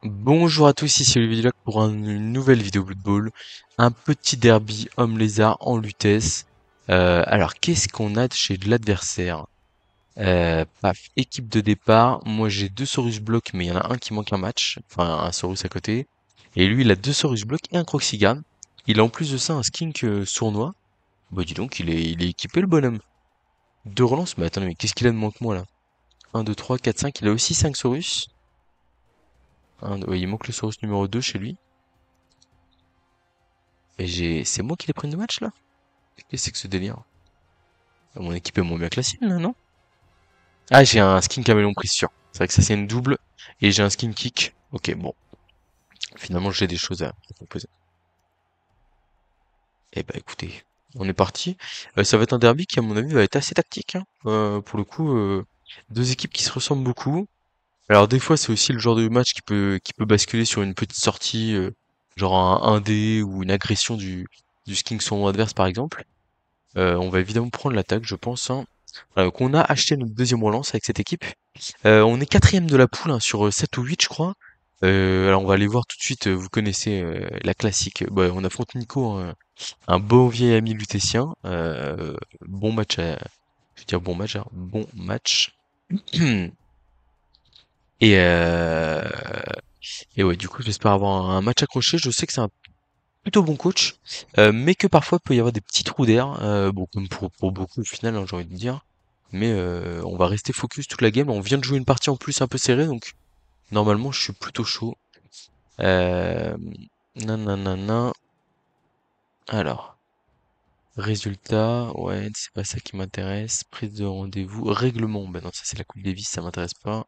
Bonjour à tous, ici Olivier Dulac pour une nouvelle vidéo Blood Bowl. Un petit derby homme-lézard en Lutèce. Alors, qu'est-ce qu'on a chez l'adversaire? Paf, équipe de départ. Moi, j'ai deux Saurus blocs, mais il y en a un qui manque un match. Enfin, un Saurus à côté. Et lui, il a deux Saurus blocs et un Croxigard. Il a en plus de ça un skink sournois. Bah, dis donc, il est équipé le bonhomme. Deux relances? Mais attends, mais qu'est-ce qu'il a de moins que moi là? Un, 2, 3, 4, 5. Il a aussi 5 Saurus. Ouais, il manque le Saurus numéro 2 chez lui. Et c'est moi qui l'ai pris de match là? Qu'est-ce que c'est que ce délire? Mon équipe est moins bien classée là, non? Ah, j'ai un skin caméléon pris sûr. C'est vrai que ça c'est une double. Et j'ai un skin kick. Ok, bon. Finalement j'ai des choses à proposer. Eh bah écoutez, on est parti. Ça va être un derby qui à mon avis va être assez tactique, hein. Pour le coup, deux équipes qui se ressemblent beaucoup. Alors des fois c'est aussi le genre de match qui peut basculer sur une petite sortie, genre un 1D ou une agression du skin sur mon adverse par exemple. On va évidemment prendre l'attaque, je pense, hein. Qu'on a acheté notre deuxième relance avec cette équipe. On est quatrième de la poule, hein, sur 7 ou 8 je crois. Alors on va aller voir tout de suite, vous connaissez la classique. Bah, on affronte Nico, hein, un beau vieil ami lutétien. Bon match je veux dire bon match, hein, bon match. Et, euh, et ouais, du coup j'espère avoir un match accroché. Je sais que c'est un plutôt bon coach, mais que parfois il peut y avoir des petits trous d'air, bon comme pour beaucoup au final, hein, j'ai envie de dire. Mais on va rester focus toute la game. On vient de jouer une partie en plus un peu serrée, donc normalement je suis plutôt chaud. Euh, Nanana. Alors, résultat, ouais, c'est pas ça qui m'intéresse. Prise de rendez-vous, règlement. Ben non, ça c'est la Coupe Davis, ça m'intéresse pas.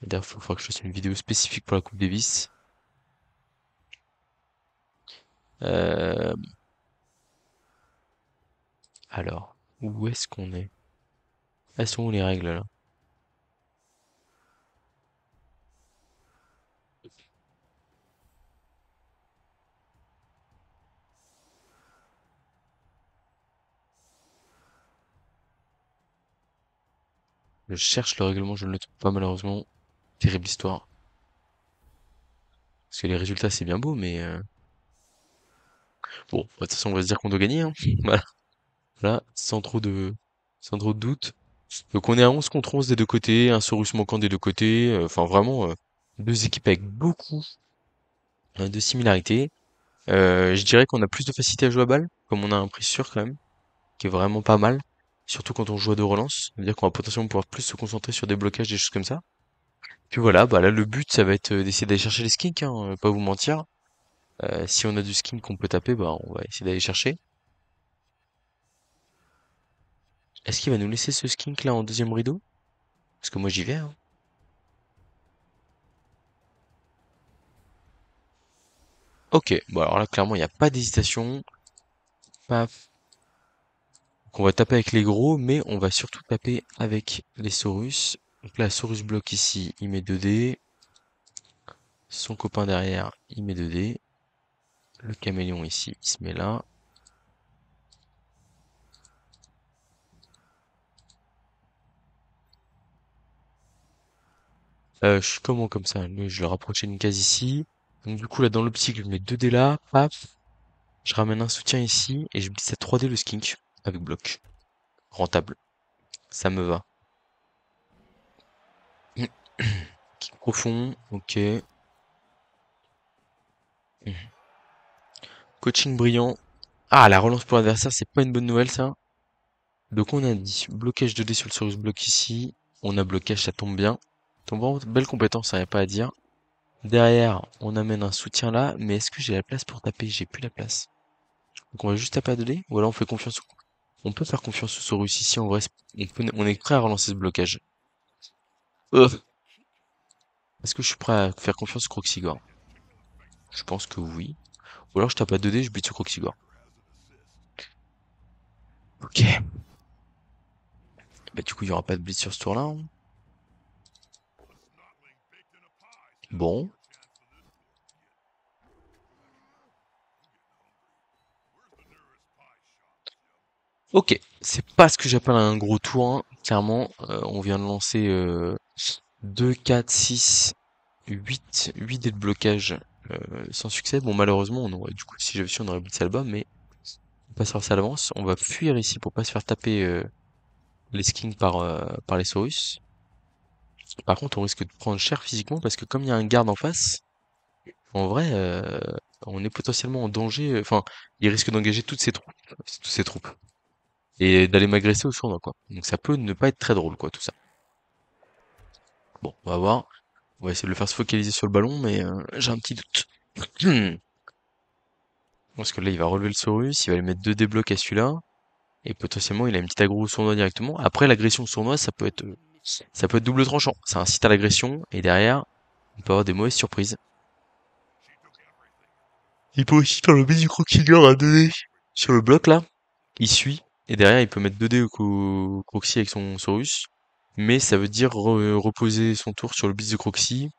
D'ailleurs, il faudra que je fasse une vidéo spécifique pour la Coupe Davis. Euh, alors, où est-ce qu'on est? Elles sont où les règles là? Je cherche le règlement, je ne le trouve pas malheureusement. Terrible histoire. Parce que les résultats c'est bien beau, mais bon, bah, de toute façon on va se dire qu'on doit gagner, hein. Voilà, là, sans trop de doute. Donc on est à 11 contre 11 des deux côtés, un Saurus manquant des deux côtés. Enfin vraiment, deux équipes avec beaucoup de similarités. Je dirais qu'on a plus de facilité à jouer à balle, comme on a un prix sûr quand même, qui est vraiment pas mal. Surtout quand on joue à deux relances. Ça veut dire qu'on va potentiellement pouvoir plus se concentrer sur des blocages, des choses comme ça. Puis voilà, bah là le but ça va être d'essayer d'aller chercher les skinks, hein, pas vous mentir. Si on a du skin qu'on peut taper, bah on va essayer d'aller chercher. Est-ce qu'il va nous laisser ce skink là en deuxième rideau? Parce que moi j'y vais, hein. Ok, bon alors là clairement il n'y a pas d'hésitation. Paf. Donc on va taper avec les gros, mais on va surtout taper avec les Saurus. Donc là, Saurus bloc ici, il met 2 dés. Son copain derrière, il met 2 dés. Le caméléon ici, il se met là. Je suis comment comme ça? Lui, je le rapprochais d'une case ici. Donc du coup là dans l'optique, je mets 2 dés là. Paf. Je ramène un soutien ici et je glisse à 3 dés le skink avec bloc. Rentable. Ça me va. Kick profond, ok. Coaching brillant. Ah, la relance pour l'adversaire, c'est pas une bonne nouvelle ça. Donc on a dit blocage 2D sur le Saurus bloc ici. On a blocage, ça tombe bien. Tombe vraiment belle compétence, y a pas à dire. Derrière, on amène un soutien là, mais est-ce que j'ai la place pour taper? J'ai plus la place. Donc on va juste taper à 2D, ou alors on fait confiance. On peut faire confiance au Saurus ici, en vrai, on est prêt à relancer ce blocage. Euh, Est-ce que je suis prêt à faire confiance au Croxigore? Je pense que oui. Ou alors je tape à 2D, je bute sur Croxigore. Ok. Bah du coup, il y aura pas de blitz sur ce tour-là, hein. Bon. Ok, c'est pas ce que j'appelle un gros tour, hein. Clairement, on vient de lancer 2, 4, 6. 8 dés de blocage sans succès. Bon, malheureusement, on aurait, du coup, si j'avais su, on aurait blitzé Alba, mais on passe sur ça à l'avance. On va fuir ici pour pas se faire taper les skins par les Saurus. Par contre, on risque de prendre cher physiquement parce que comme il y a un garde en face, en vrai, on est potentiellement en danger. Enfin, il risque d'engager toutes ses troupes et d'aller m'agresser au sournois, quoi. Donc ça peut ne pas être très drôle, quoi, tout ça. Bon, on va voir. On va essayer de le faire se focaliser sur le ballon, mais j'ai un petit doute. Parce que là, il va relever le Saurus, il va lui mettre 2 déblocs à celui-là, et potentiellement, il a une petite aggro au sournois directement. Après, l'agression sournoise, ça peut être double tranchant. Ça incite à l'agression, et derrière, on peut avoir des mauvaises surprises. Il peut aussi faire le baiser du croquilleur à 2 dés sur le bloc là. Il suit. Et derrière, il peut mettre 2 dés au Croxy avec son Saurus. Mais ça veut dire reposer son tour sur le bis de Croxy.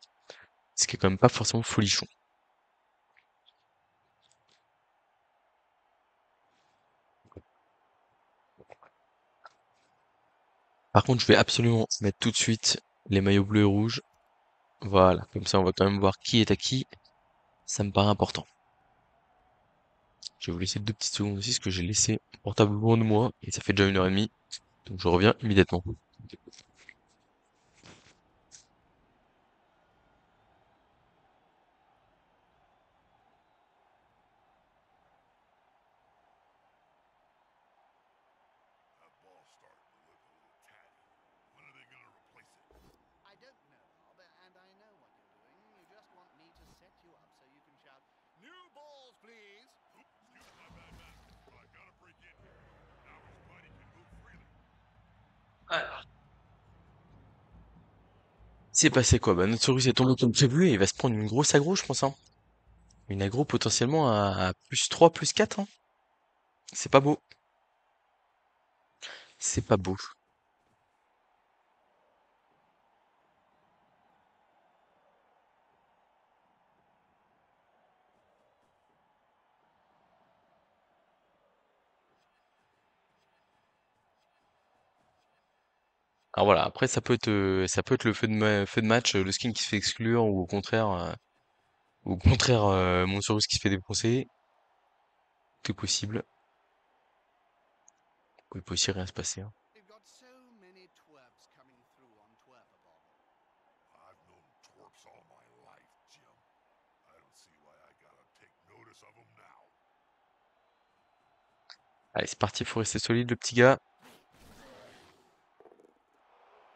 Ce qui est quand même pas forcément folichon. Par contre, je vais absolument mettre tout de suite les maillots bleus et rouges. Voilà. Comme ça, on va quand même voir qui est à qui. Ça me paraît important. Je vais vous laisser 2 petites secondes aussi, parce que j'ai laissé mon portable loin de moi. Et ça fait déjà 1 h 30. Donc je reviens immédiatement. C'est passé quoi? Bah, notre Saurus est tombé comme prévu et il va se prendre une grosse aggro, je pense, hein. Une aggro potentiellement à +3, +4, hein. C'est pas beau. C'est pas beau. Alors voilà, après ça peut être le feu de match, le skin qui se fait exclure ou au contraire, mon Saurus qui se fait défoncer. Tout est possible. Il peut aussi rien se passer, hein. Allez, c'est parti, faut rester solide, le petit gars.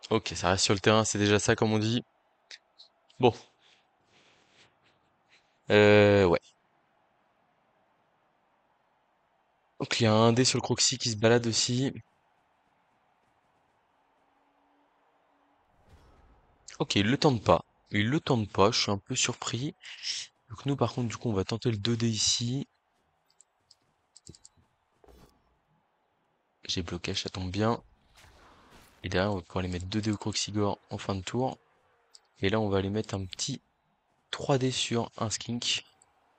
Ok, ça reste sur le terrain, c'est déjà ça, comme on dit. Bon, ouais. Donc il y a un dé sur le Croxy qui se balade aussi. Ok, il le tente pas. Il le tente pas, je suis un peu surpris. Donc nous, par contre, du coup, on va tenter le 2D ici. J'ai bloqué, ça tombe bien. Et derrière, on va pouvoir aller mettre 2D au Croxigore en fin de tour. Et là, on va aller mettre un petit 3D sur un skink.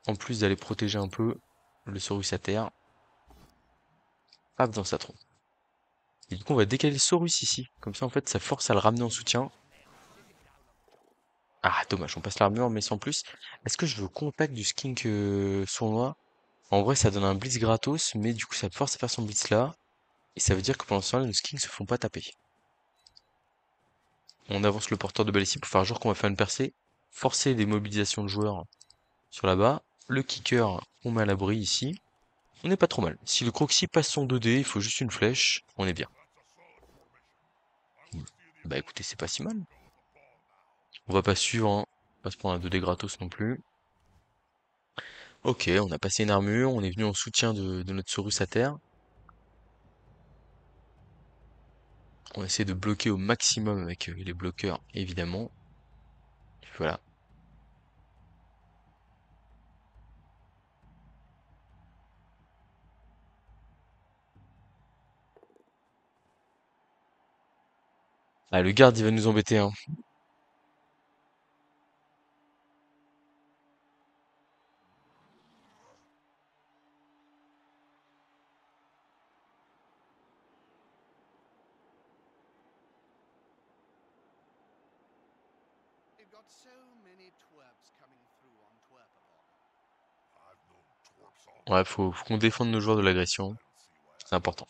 En plus d'aller protéger un peu le Saurus à terre. Paf dans sa trompe. Et du coup, on va décaler le Saurus ici. Comme ça, en fait, ça force à le ramener en soutien. Ah, dommage, on passe l'armure, mais sans plus. Est-ce que je veux compact du skink sournois? En vrai, ça donne un blitz gratos, mais du coup, ça force à faire son blitz là. Et ça veut dire que pendant ce temps-là, nos skinks se font pas taper. On avance le porteur de balle ici pour faire genre qu'on va faire une percée. Forcer des mobilisations de joueurs sur là-bas. Le kicker, on met à l'abri ici. On n'est pas trop mal. Si le Croxy passe son 2D, il faut juste une flèche, on est bien. Bah écoutez, c'est pas si mal. On va pas suivre, hein. On va pas se prendre un 2D gratos non plus. Ok, on a passé une armure, on est venu en soutien de notre Saurus à terre. On essaie de bloquer au maximum avec les bloqueurs, évidemment. Voilà. Ah, le garde, il va nous embêter, hein. Ouais, faut qu'on défende nos joueurs de l'agression. C'est important.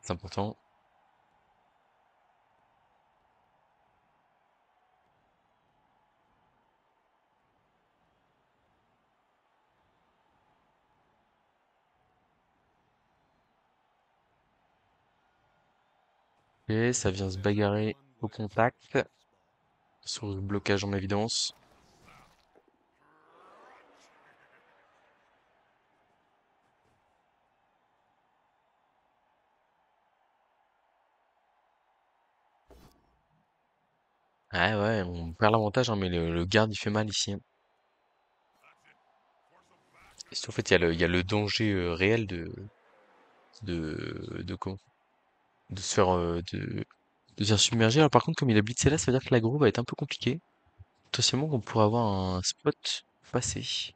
C'est important. Et ça vient se bagarrer au contact. Sur le blocage en évidence. Ouais, ouais, on perd l'avantage, hein, mais le garde il fait mal ici, hein. Parce qu'en fait, il y a le danger réel comment de se faire, de se faire submerger. Alors par contre, comme il a blitzé là, ça veut dire que l'aggro va être un peu compliqué. Potentiellement qu'on pourrait avoir un spot passé.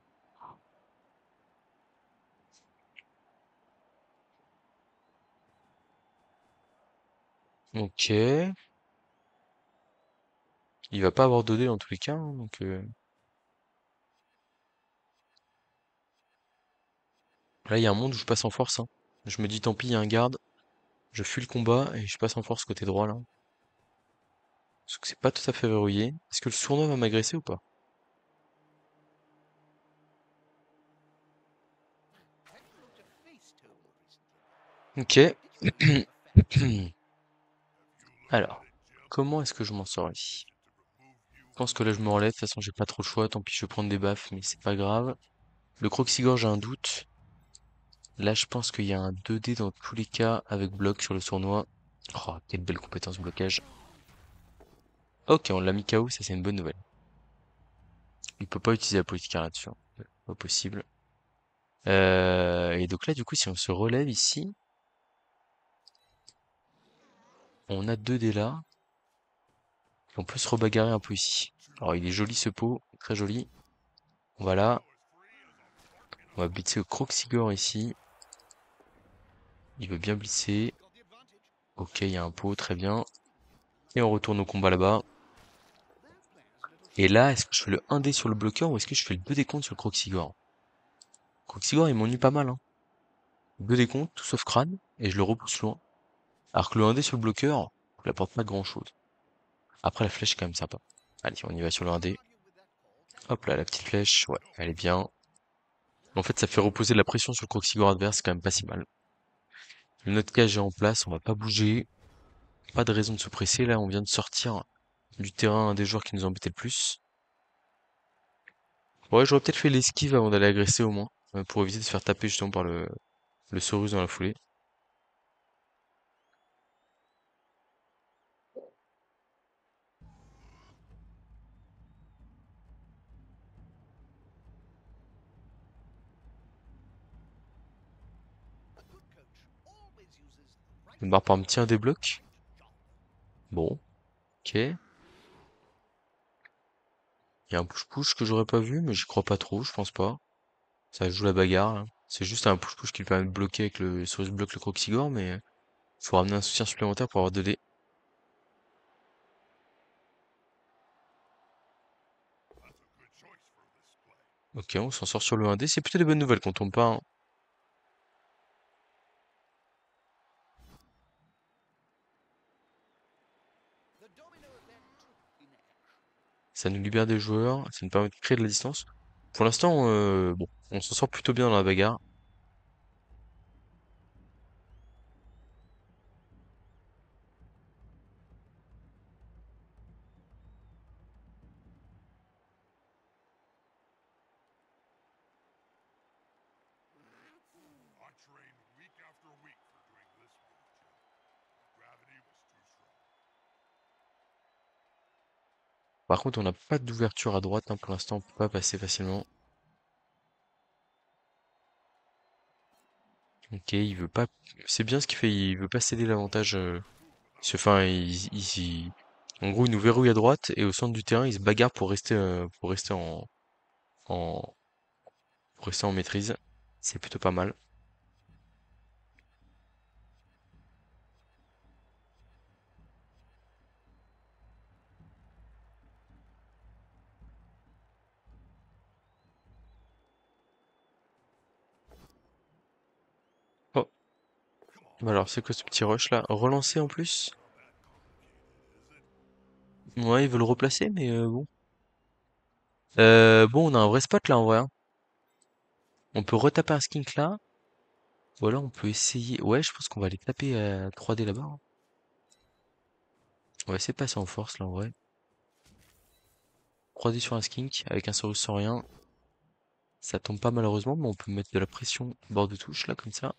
Ok. Il va pas avoir d'OD dans tous les cas, hein, donc là il y a un monde où je passe en force, hein. Je me dis tant pis, il y a un garde, je fuis le combat et je passe en force côté droit là. Parce que c'est pas tout à fait verrouillé. Est-ce que le sournois va m'agresser ou pas? Ok. Alors, comment est-ce que je m'en sors ici? Je pense que là je me relève, de toute façon j'ai pas trop le choix, tant pis je vais prendre des baffes, mais c'est pas grave. Le Croxigore, j'ai un doute. Là je pense qu'il y a un 2D dans tous les cas avec bloc sur le sournois. Oh, quelle belle compétence blocage. Ok, on l'a mis KO, ça c'est une bonne nouvelle. Il peut pas utiliser la politique là-dessus, hein. Pas possible. Et donc là du coup si on se relève ici, on a 2D là. Et on peut se rebagarrer un peu ici. Alors il est joli ce pot, très joli. Voilà, on va blitzer au Croxigore ici. Il veut bien blitzer. Ok, il y a un pot, très bien. Et on retourne au combat là-bas. Et là, est-ce que je fais le 1D sur le bloqueur ou est-ce que je fais le 2 décompte sur le Croxigore? Croxigore, il m'ennuie pas mal, hein. 2 décompte, tout sauf crâne, et je le repousse loin. Alors que le 1D sur le bloqueur, il apporte pas grand-chose. Après, la flèche est quand même sympa. Allez, on y va sur le 1D. Hop là, la petite flèche, ouais, elle est bien. En fait, ça fait reposer de la pression sur le Croxigore adverse, c'est quand même pas si mal. Notre cage est en place, on va pas bouger. Pas de raison de se presser, là, on vient de sortir du terrain un des joueurs qui nous embêtait le plus. Ouais, j'aurais peut-être fait l'esquive avant d'aller agresser au moins, pour éviter de se faire taper justement par le Saurus dans la foulée. Il marque par un petit un débloc. Bon, ok. Il y a un push-push que j'aurais pas vu, mais j'y crois pas trop, je pense pas. Ça joue la bagarre, là. C'est juste un push-push qui permet de bloquer avec le Saurus bloque le Croxigore, mais faut ramener un soutien supplémentaire pour avoir 2D. Ok, on s'en sort sur le 1D, c'est plutôt des bonnes nouvelles qu'on tombe pas, hein. Ça nous libère des joueurs, ça nous permet de créer de la distance. Pour l'instant, bon, on s'en sort plutôt bien dans la bagarre. Par contre, on n'a pas d'ouverture à droite, hein, pour l'instant, on peut pas passer facilement. Ok, il veut pas. C'est bien ce qu'il fait, il veut pas céder l'avantage. Enfin, en gros, il nous verrouille à droite et au centre du terrain, il se bagarre en, pour rester en maîtrise. C'est plutôt pas mal. Bah alors, c'est quoi ce petit rush là? Relancer en plus? Ouais, il veut le replacer, mais bon. Bon, on a un vrai spot là en vrai, hein. On peut retaper un skink là. Ou alors on peut essayer. Ouais, je pense qu'on va aller taper 3D là-bas, hein. On va essayer de passer en force là en vrai. 3D sur un skink avec un Saurus sans rien. Ça tombe pas malheureusement, mais on peut mettre de la pression au bord de touche là comme ça.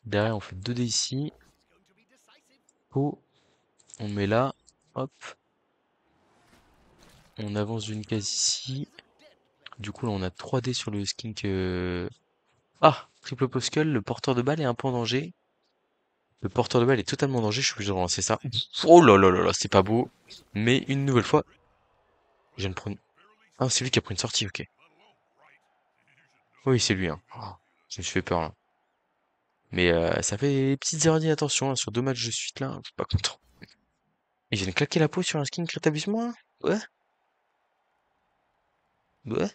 Derrière, on fait 2D ici. Oh, on met là. Hop. On avance d'une case ici. Du coup, là, on a 3D sur le skink. Ah! Triple Poskull, le porteur de balle est un peu en danger. Le porteur de balle est totalement en danger, je suis obligé de relancer ça. Oh là là là là, c'est pas beau. Mais une nouvelle fois, je viens de prendre... Ah, c'est lui qui a pris une sortie, ok. Oui, c'est lui, hein. Oh, je me suis fait peur, là. Mais ça fait des petites erreurs d'inattention, hein, sur 2 matchs de suite, là. Je suis pas content. Et je viens de claquer la peau sur un skin rétablissement, là. Ouais, ouais.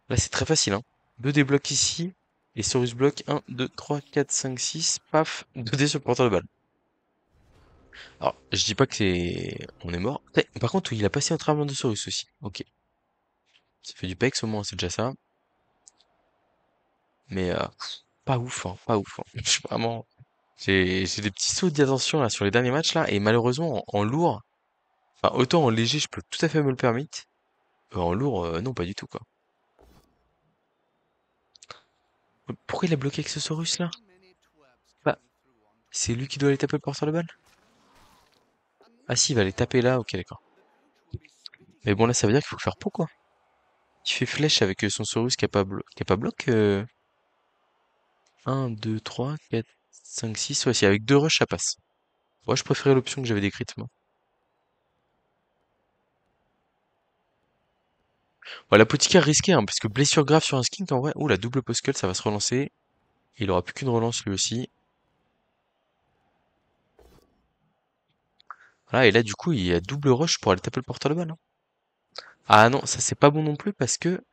Là, c'est très facile, hein. 2 déblocs ici. Et Saurus bloc 1, 2, 3, 4, 5, 6. Paf. 2D sur le porteur de balle. Alors, je dis pas que c'est... On est mort. Par contre, il a passé un travers de Saurus aussi. Ok. Ça fait du pex au moins, c'est déjà ça. Mais pas ouf, hein, pas ouf, hein. Je suis vraiment... J'ai des petits sauts d'attention là sur les derniers matchs là. Et malheureusement, en lourd... Enfin, autant en léger, je peux tout à fait me le permettre. En lourd, non, pas du tout, quoi. Pourquoi il a bloqué avec ce Saurus là? Bah, c'est lui qui doit aller taper le porteur de balle? Ah si, il va aller taper là, ok, d'accord. Mais bon, là, ça veut dire qu'il faut faire pot, quoi. Il fait flèche avec son Saurus qui a pas bloc. 1, 2, 3, 4, 5, 6. Ouais, si avec 2 rushs, ça passe. Moi, je préférais l'option que j'avais décrite, moi. Ouais, l'apothicaire risqué, hein, parce que blessure grave sur un skink, en vrai. Ouh, la double postcule, ça va se relancer. Il aura plus qu'une relance, lui aussi. Voilà, et là, du coup, il y a double rush pour aller taper le porteur de balle, hein. Ah non, ça, c'est pas bon non plus, parce que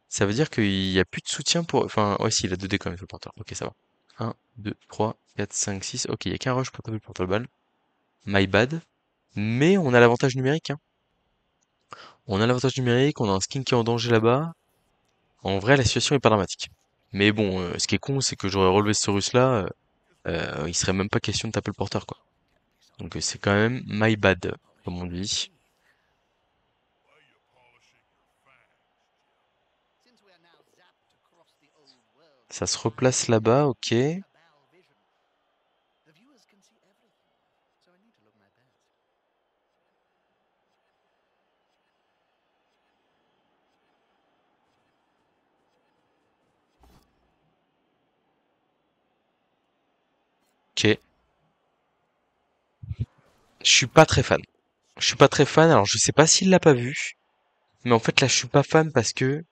ça veut dire qu'il y a plus de soutien pour... Enfin, ouais, si, il a 2D quand même, le porteur. Ok, ça va. 1, 2, 3, 4, 5, 6. Ok, il y a qu'un rush pour taper le porteur de balle. My bad. Mais on a l'avantage numérique, hein. On a l'avantage numérique, on a un skin qui est en danger là-bas. En vrai, la situation est pas dramatique. Mais bon, ce qui est con, c'est que j'aurais relevé ce Saurus-là, il serait même pas question de taper le porteur, quoi. Donc c'est quand même my bad, comme on dit. Ça se replace là-bas, ok. Ok. Je suis pas très fan. Je suis pas très fan, alors je sais pas s'il l'a pas vu, mais en fait là je suis pas fan parce que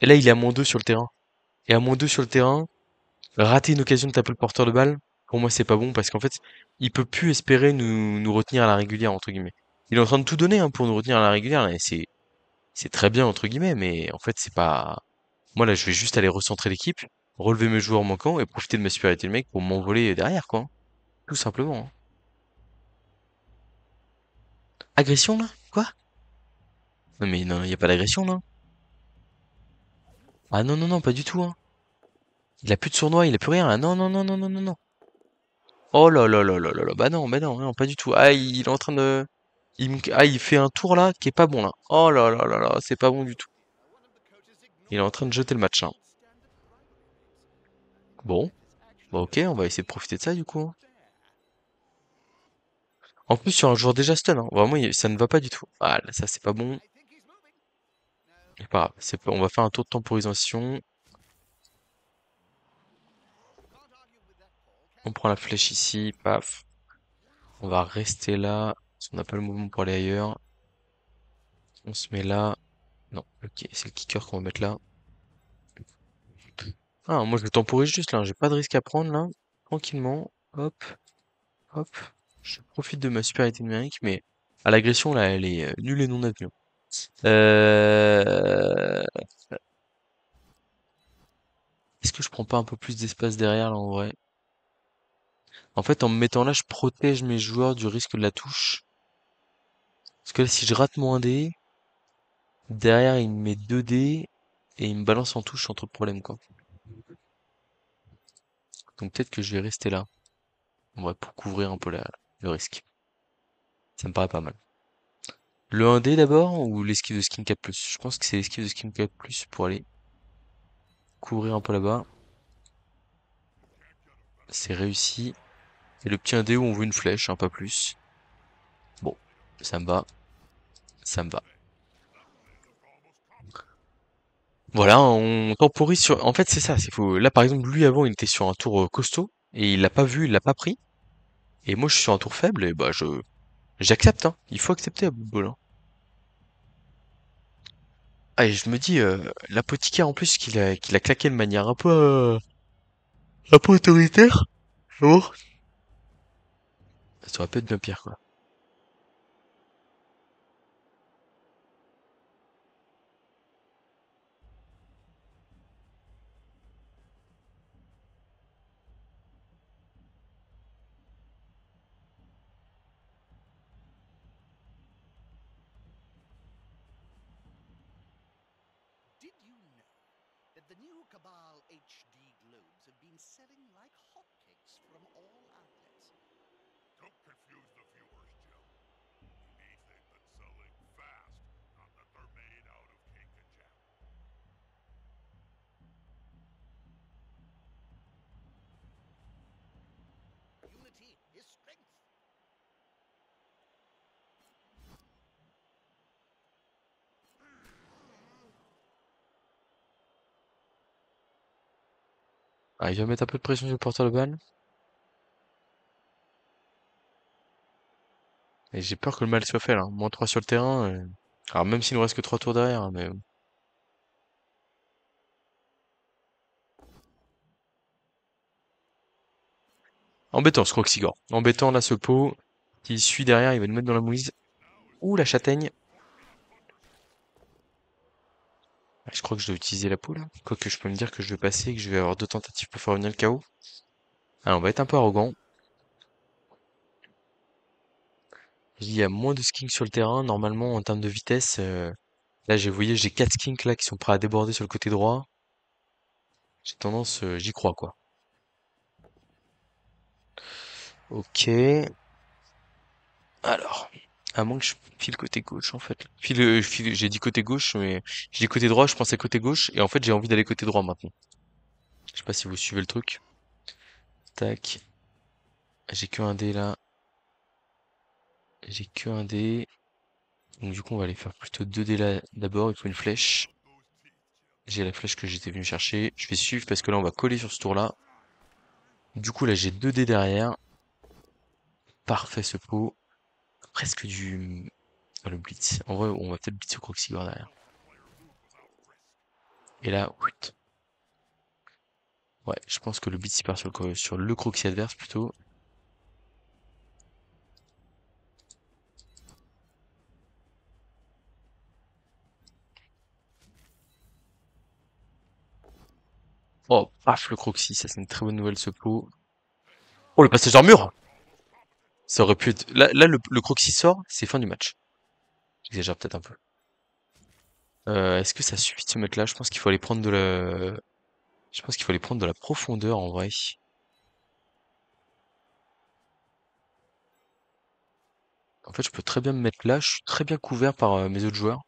et là il est à -2 sur le terrain. Et à -2 sur le terrain, rater une occasion de taper le porteur de balle, pour moi c'est pas bon parce qu'en fait, il peut plus espérer nous retenir à la régulière entre guillemets. Il est en train de tout donner hein, pour nous retenir à la régulière là, et c'est très bien entre guillemets, mais en fait c'est pas. Moi là je vais juste aller recentrer l'équipe, relever mes joueurs manquants et profiter de ma supériorité de mec pour m'envoler derrière quoi, hein. Tout simplement, hein. Agression là? Quoi? Non mais non, y a pas d'agression là. Ah non non non, pas du tout hein. Il a plus de sournois, il a plus rien là. Non non non non non non non. Oh là là là là là là. Bah non, non, pas du tout. Ah, il est en train de. Ah, il fait un tour là qui est pas bon là. Oh là là là là, c'est pas bon du tout. Il est en train de jeter le match, hein. Bon, bah ok, on va essayer de profiter de ça du coup, hein. En plus, sur un joueur déjà stun, hein. Vraiment, ça ne va pas du tout. Ah là, ça c'est pas bon. C'est pas grave. On va faire un tour de temporisation. On prend la flèche ici, paf. On va rester là. Si on n'a pas le mouvement pour aller ailleurs. On se met là. Non, ok, c'est le kicker qu'on va mettre là. Ah, moi je le temporise juste là, j'ai pas de risque à prendre là. Tranquillement. Hop, hop. Je profite de ma supériorité numérique, mais à l'agression là, elle est nulle et non avenue. Euh... Est-ce que je prends pas un peu plus d'espace derrière là en vrai? En fait, en me mettant là, je protège mes joueurs du risque de la touche. Parce que là, si je rate mon 1 dé, derrière, il me met 2 dés et il me balance en touche sans trop de problème, quoi. Donc peut-être que je vais rester là. Ouais, pour couvrir un peu le risque. Ça me paraît pas mal. Le 1 dé d'abord ou l'esquive de skin 4+? Je pense que c'est l'esquive de skin 4+, pour aller couvrir un peu là-bas. C'est réussi. Et le petit 1 dé où on veut une flèche, pas plus. Bon, ça me va. Ça me va. Voilà, on temporise sur... En fait, c'est ça, c'est faux. Là, par exemple, lui, avant, il était sur un tour costaud, et il l'a pas vu, il l'a pas pris. Et moi, je suis sur un tour faible, et bah, j'accepte, hein. Il faut accepter à bout de bol, hein. Ah, et je me dis, l'apothicaire, en plus, qu'il a claqué de manière un peu autoritaire. Oh. Ça aurait pu être bien pire, quoi. Did you know that the new Cabal HD globes have been selling like hotcakes from all outlets? Don't confuse the viewers, Jim. He means they've been selling fast, not that they're made out of cake and jam. Unity is strength. Ah, il va mettre un peu de pression sur le porteur de balle. Et j'ai peur que le mal soit fait, là. -3 sur le terrain. Alors, même s'il nous reste que 3 tours derrière, hein, mais... Embêtant, ce Croxigore. Embêtant, là, ce pot. S'il suit derrière, il va nous mettre dans la mouise. Ouh, la châtaigne. Ah, je crois que je dois utiliser la peau, là. Quoique je peux me dire que je vais passer et que je vais avoir 2 tentatives pour faire revenir le KO. Alors, on va être un peu arrogant. Il y a moins de skinks sur le terrain. Normalement, en termes de vitesse, là, vous voyez, j'ai 4 skinks, là, qui sont prêts à déborder sur le côté droit. J'ai tendance, j'y crois, quoi. Ok. Alors, à moins que je file côté gauche, en fait. J'ai dit côté gauche, mais j'ai dit côté droit, je pensais côté gauche, et en fait, j'ai envie d'aller côté droit maintenant. Je sais pas si vous suivez le truc. Tac. J'ai que un dé là. J'ai que un dé. Donc du coup, on va aller faire plutôt 2 dés là d'abord. Il faut une flèche. J'ai la flèche que j'étais venu chercher. Je vais suivre parce que là, on va coller sur ce tour-là. Du coup, là, j'ai 2 dés derrière. Parfait ce pot. Presque du... Ah, le blitz. En vrai, on va peut-être blitz au Croxigore derrière. Et là, whitt. Ouais, je pense que le blitz il part sur le Croxy adverse plutôt. Oh, paf, le Croxy, ça c'est une très bonne nouvelle ce pot. Oh, le passage d'armure! Ça aurait pu être... Là le Croxy sort, c'est fin du match. J'exagère peut-être un peu. Est-ce que ça suffit de se mettre là? Je pense qu'il faut aller prendre de la... Je pense qu'il faut aller prendre de la profondeur en vrai. En fait, je peux très bien me mettre là. Je suis très bien couvert par mes autres joueurs.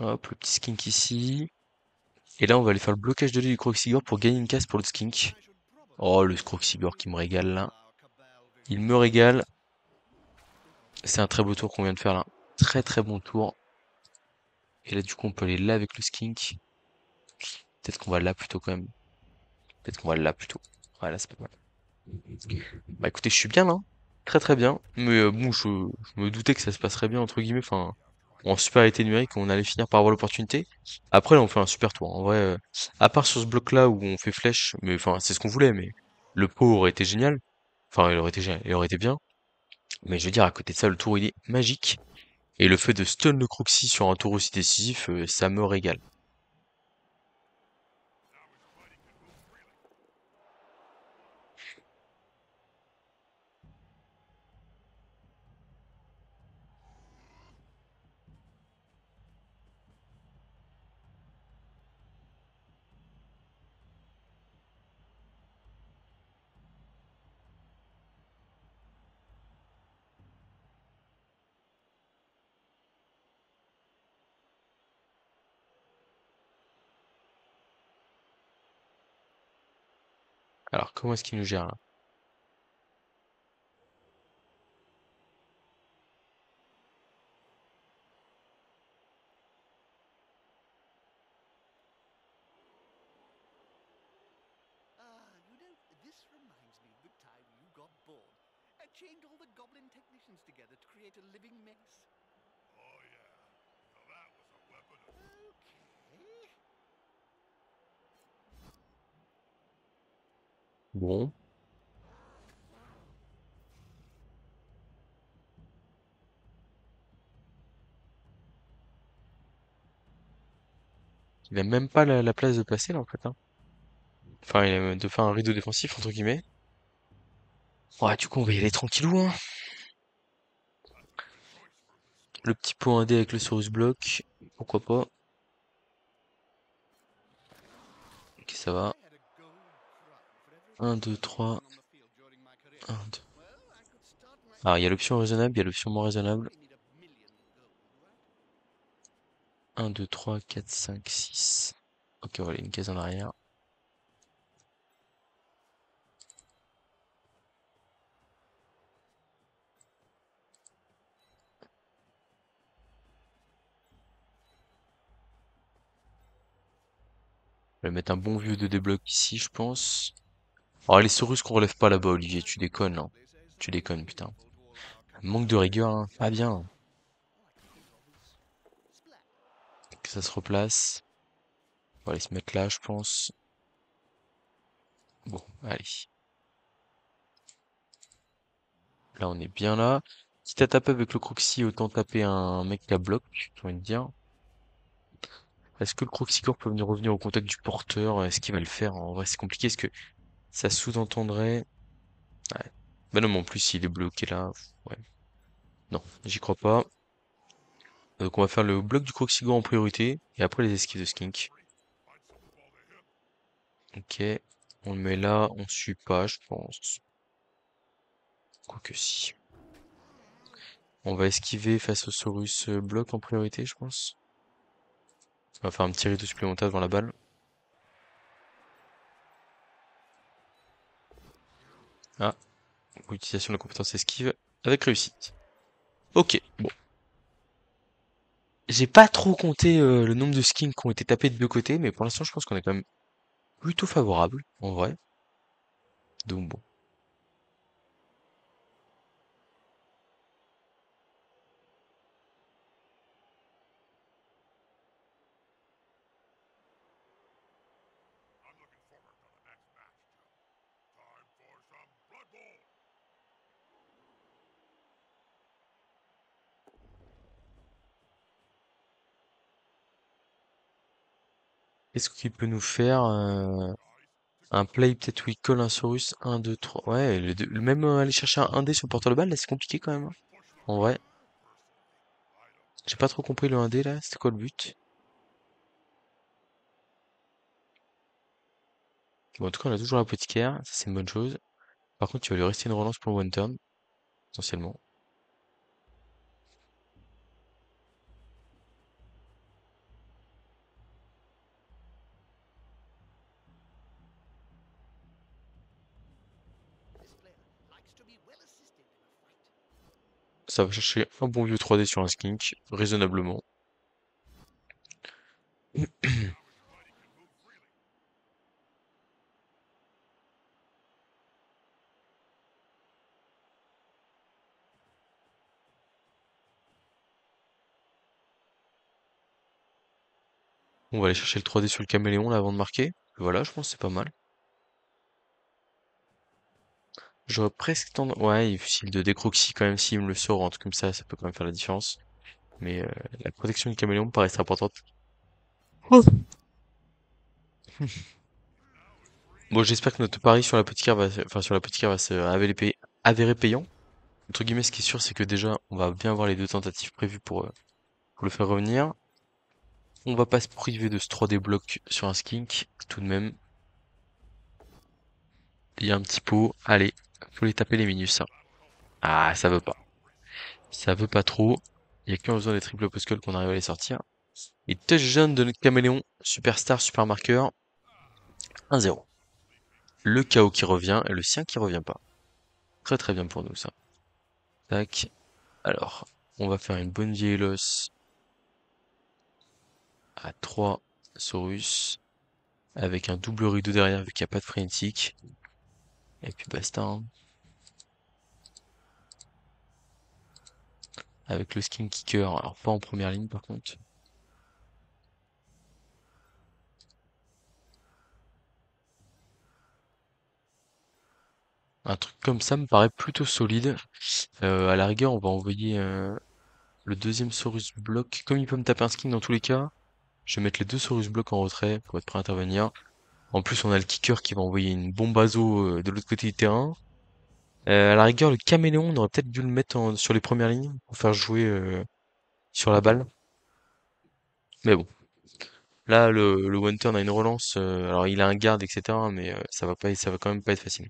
Hop, le petit skink ici. Et là, on va aller faire le blocage de l'île du Croxigore pour gagner une case pour le skink. I should Oh, probably le warn you Croxigore qui me régale là. our Cabal Il me victorious. régale. C'est un très beau tour qu'on vient de faire là. Très très bon tour. Et là, du coup, on peut aller là avec le skink. Peut-être qu'on va là plutôt quand même. Peut-être qu'on va là plutôt. Ouais, là, c'est pas mal. Bah écoutez, je suis bien là. Très très bien. Mais bon, je me doutais que ça se passerait bien, entre guillemets. Enfin, en supériorité numérique, on allait finir par avoir l'opportunité. Après, là, on fait un super tour. En vrai, à part sur ce bloc-là où on fait flèche, mais enfin, c'est ce qu'on voulait, mais le pot aurait été génial. Enfin, il aurait été génial, il aurait été bien. Mais je veux dire, à côté de ça, le tour, il est magique. Et le fait de stun le Croxy sur un tour aussi décisif, ça me régale. Alors, comment est-ce qu'il nous gère là? This reminds me of the time you got bored and chained all the goblin technicians together to create a living mess. Oh, yeah. So that was a weapon of. Okay. Bon. Il a même pas la place de passer là en fait, hein. Enfin, il a de faire un rideau défensif entre guillemets. Ouais, du coup, on va y aller tranquillou, hein. Le petit pot indé avec le Saurus Block, pourquoi pas. Ok, ça va. I had a gold crown for every 1, time 2, I laid 3, one on the field during my career. 1, 2. Well, I could start my Alors, il y a l'option raisonnable, il y a l'option moins raisonnable. only need a million gold, right? 1, 2, 3, 4, 5, 6. Ok, voilà, une case en arrière. Je vais mettre un bon vieux de débloc ici, je pense. Oh, les Saurus qu'on relève pas là-bas, Olivier, tu déconnes, hein. Tu déconnes, putain. Manque de rigueur, hein. Pas bien. Que ça se replace. On va aller se mettre là, je pense. Bon, allez. Là, on est bien là. Quitte à taper avec le Croxy, autant taper un mec qui a bloc, j'ai envie de dire. Est-ce que le Croxycore peut venir revenir au contact du porteur? Est-ce qu'il va le faire? En vrai, c'est compliqué. Est-ce que ça sous-entendrait... Ouais. Bah non, mais en plus, il est bloqué là. Ouais. Non, j'y crois pas. Donc on va faire le bloc du Croxygore en priorité, et après les esquives de Skink. Ok. On le met là, on suit pas, je pense. Quoique si. On va esquiver face au Saurus bloc en priorité, je pense. On va faire un petit rideau supplémentaire devant la balle. Ah, utilisation de la compétence esquive avec réussite. Ok, bon. J'ai pas trop compté le nombre de skins qui ont été tapés de deux côtés, mais pour l'instant je pense qu'on est quand même plutôt favorable, en vrai. Donc bon. I'm looking forward to the next match, Joe. Time for some Blood Bowl. Qu'est-ce qu'il peut nous faire un play peut-être où il colle un Saurus 1, 2, 3. Ouais, même aller chercher un 1D sur le porteur de balle, là c'est compliqué quand même, hein. En vrai, j'ai pas trop compris le 1D là, c'était quoi le but? Bon, en tout cas on a toujours l'apothicaire, ça c'est une bonne chose. Par contre il va lui rester une relance pour le one turn, essentiellement. This player likes to be well assisted in a fight. Ça va chercher un bon vieux 3D sur un skink, raisonnablement. On va aller chercher le 3D sur le caméléon là avant de marquer. Voilà, je pense que c'est pas mal. J'aurais presque tendance... Ouais, il file de décroxy quand même, s'il me le sort, un truc comme ça peut quand même faire la différence. Mais la protection du caméléon me paraît importante. Oh. Bon, j'espère que notre pari sur l'apothicaire va, enfin, sur l'apothicaire va se avérer payant. Entre guillemets, ce qui est sûr, c'est que déjà, on va bien avoir les deux tentatives prévues pour le faire revenir. On va pas se priver de ce 3D bloc sur un skink, tout de même. Il y a un petit pot. Allez, faut les taper les minus, ça. Ah, ça veut pas. Ça veut pas trop. Il y a qu'en faisant des triple opuscules qu'on arrive à les sortir. Et touchdown de notre caméléon. Superstar, super marqueur. 1-0. Le chaos qui revient et le sien qui revient pas. Très très bien pour nous ça. Tac. Alors, on va faire une bonne vieille loss à 3 Saurus avec un double rideau derrière vu qu'il n'y a pas de frénétique. Et puis basta, hein. Avec le skin kicker, alors pas en première ligne par contre. Un truc comme ça me paraît plutôt solide. À la rigueur, on va envoyer le deuxième Saurus bloc. Comme il peut me taper un skin dans tous les cas, je vais mettre les deux Saurus blocs en retrait pour être prêt à intervenir. En plus, on a le kicker qui va envoyer une bombe à zoo de l'autre côté du terrain. À la rigueur, le caméléon, on aurait peut-être dû le mettre sur les premières lignes pour faire jouer sur la balle. Mais bon, là, le one turn a une relance. Alors, il a un garde, etc. Mais ça va quand même pas être facile.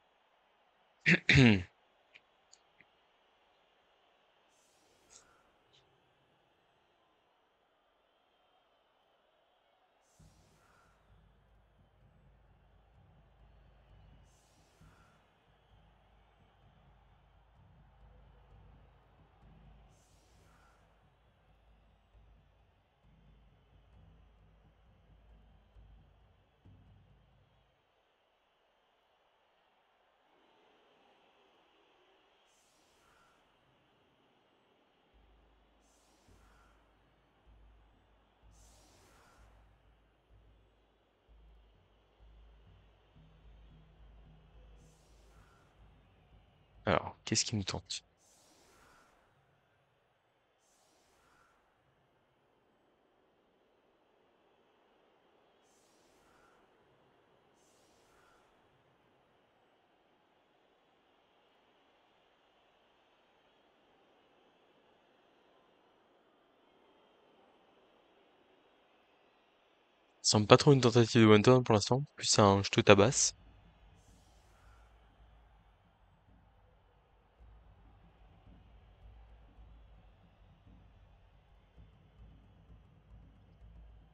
Alors, qu'est-ce qui nous tente? Ça semble pas trop une tentative de one turn pour l'instant. Plus un je te tabasse.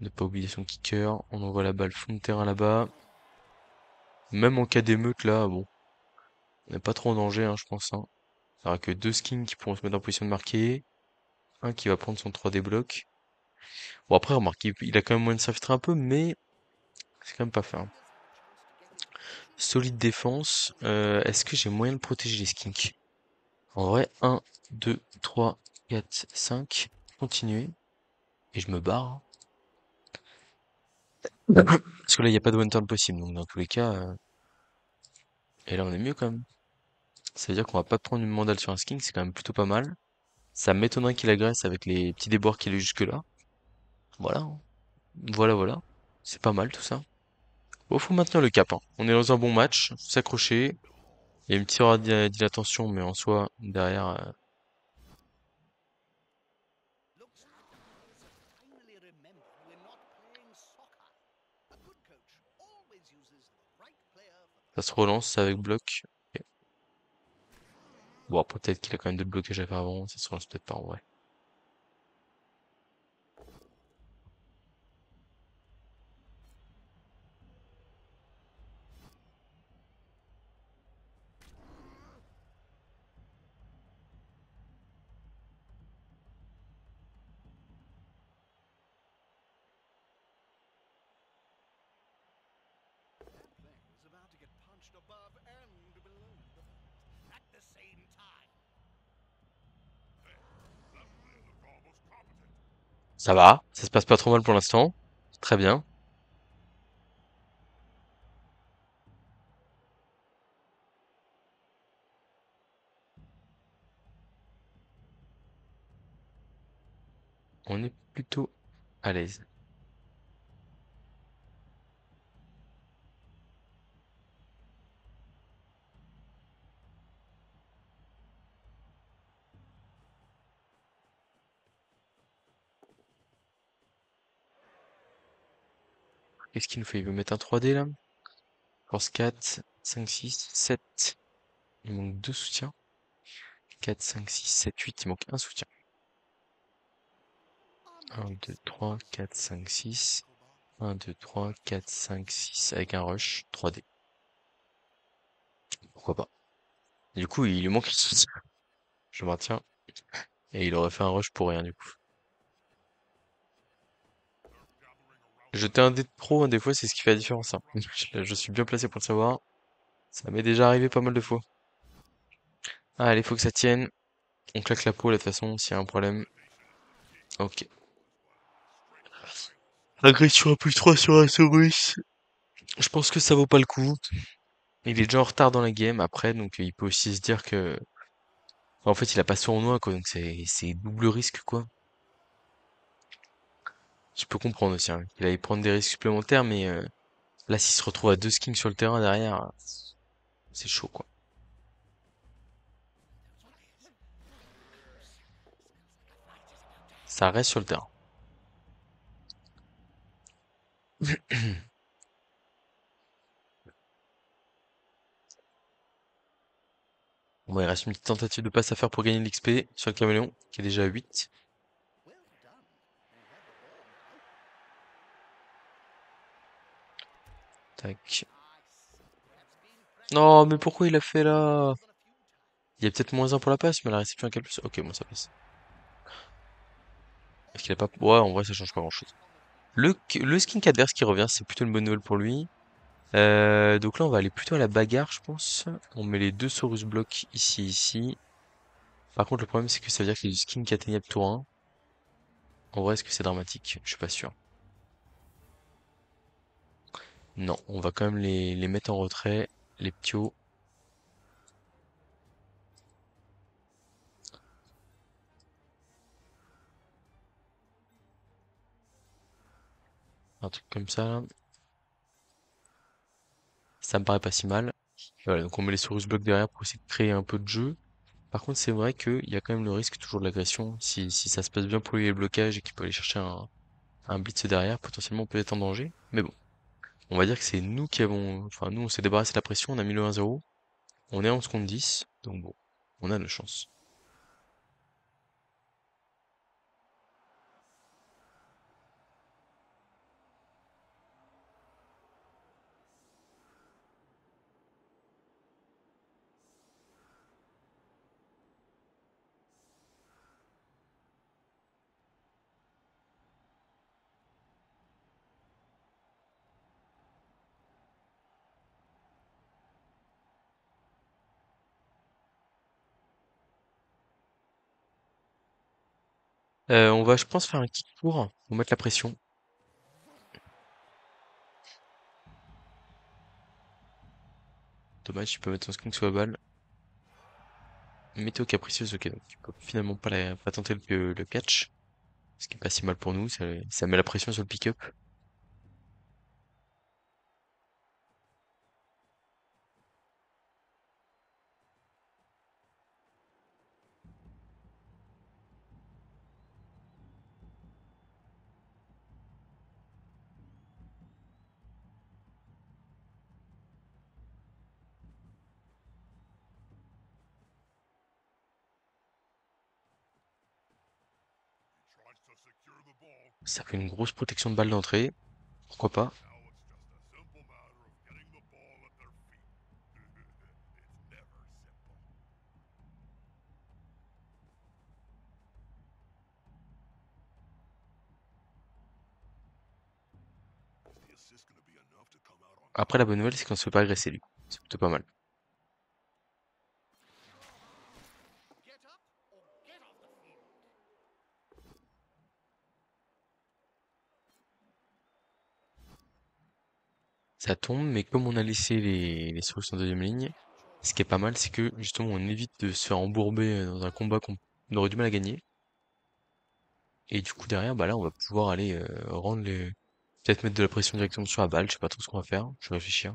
Ne pas oublier son kicker. On envoie la balle fond de terrain là-bas. Même en cas d'émeute là, bon, on n'est pas trop en danger, hein, je pense, hein. Il n'y aura que deux skins qui pourront se mettre en position de marquer. Un qui va prendre son 3D bloc. Bon après, remarquez, il a quand même moyen de s'infiltrer un peu, mais c'est quand même pas fait, hein. Solide défense. Est-ce que j'ai moyen de protéger les skinks? En vrai, 1, 2, 3, 4, 5. Continuer. Et je me barre, hein. Parce que là, il n'y a pas de one turn possible, donc dans tous les cas. Et là, on est mieux quand même. Ça veut dire qu'on va pas prendre une mandale sur un skink, c'est quand même plutôt pas mal. Ça m'étonnerait qu'il agresse avec les petits déboires qu'il a eu jusque-là. Voilà, hein. Voilà, voilà. C'est pas mal tout ça. Bon, faut maintenir le cap, hein. On est dans un bon match, faut s'accrocher. Il y a une petite dilatation, mais en soi, derrière, Looks like the players have finally remembered we're not playing soccer. A good coach always uses the right player for the ça se right relance job. avec bloc. Ok. Bon, après, peut-être qu'il a quand même d'autres blocages à faire avant, ça se relance peut-être pas en vrai. That player is about to get punched above and below the belt at the same time. That play looked almost competent. Ça va, ça se passe pas trop mal pour l'instant. Très bien. On est plutôt à l'aise. Qu'est-ce qu'il nous fait? Il veut mettre un 3D là? Force 4, 5, 6, 7. Il manque deux soutiens. 4, 5, 6, 7, 8. Il manque un soutien. Our 1, magic 2, spell 3, is 4, working, 5, 6. Cobalt. 1, 2, 3, 4, 5, 6 avec un rush 3D. pourquoi pas. Du coup, il lui manque je maintiens. Et il aurait fait un rush pour rien, du coup. Jeter un dé de pro, hein, des fois, c'est ce qui fait la différence, hein. Je suis bien placé pour le savoir. Ça m'est déjà arrivé pas mal de fois. Ah, allez, faut que ça tienne. On claque la peau, là, de toute façon, s'il y a un problème. Ok. Agression à +3 sur un Saurus. Je pense que ça vaut pas le coup. Il est déjà en retard dans la game après, donc il peut aussi se dire que... En fait, il a pas sournois, quoi, donc c'est double risque, quoi. Je peux comprendre aussi, hein, qu'il allait prendre des risques supplémentaires, mais là, s'il se retrouve à deux skins sur le terrain derrière, c'est chaud, quoi. Ça reste sur le terrain. Bon, il reste une petite tentative de passe à faire pour gagner de l'XP sur le caméléon, qui est déjà à 8. Well done. You had the ball now. Tac. Nice. That's been Non, practicing mais for pourquoi il l'a fait là? more than a few times. Il y a peut-être -1 pour la passe, mais la réception est 4 plus. Ok, bon, ça passe. Est-ce qu'il a pas... Ouais, en vrai, ça change pas grand-chose. Le skink adverse qui revient, c'est plutôt une bonne nouvelle pour lui. Donc là, on va aller plutôt à la bagarre, je pense. On met les deux Saurus blocs ici, ici. Par contre, le problème, c'est que ça veut dire qu'il y a du skink atteignable tour 1. En vrai, est-ce que c'est dramatique? Je suis pas sûr. Non, on va quand même les mettre en retrait, les ptios. Un truc comme ça, là. Ça me paraît pas si mal. Voilà, donc on met les Saurus blocs derrière pour essayer de créer un peu de jeu. Par contre, c'est vrai qu'il y a quand même le risque toujours de l'agression. Si ça se passe bien pour lui les blocages et qu'il peut aller chercher un blitz derrière, potentiellement on peut être en danger. Mais bon, on va dire que c'est nous qui avons... Enfin, nous, on s'est débarrassé de la pression, on a mis le 1-0. On est en seconde 10, donc bon, on a de la chance. On va, je pense, faire un kick pour mettre la pression. Dommage, il peut mettre son skink sous la balle. Météo capricieuse, ok, donc il peut finalement pas tenter le catch. Ce qui est pas si mal pour nous, ça met la pression sur le pick-up. He tries to secure the ball. Ça fait une grosse protection de balle d'entrée. Pourquoi pas? Now it's just a simple matter of getting the ball at their feet. It's never simple. Is the assist going to be enough to come out on Après, top? la bonne nouvelle, c'est qu'on se fait pas agresser, lui. C'est plutôt pas mal. Get up or get off the field. Ça tombe, mais comme on a laissé les Saurus en deuxième ligne, ce qui est pas mal, c'est que justement on évite de se faire embourber dans un combat qu'on aurait du mal à gagner. Et du coup derrière, bah là on va pouvoir aller rendre les... Peut-être mettre de la pression directement sur la balle, je sais pas trop ce qu'on va faire, je vais réfléchir.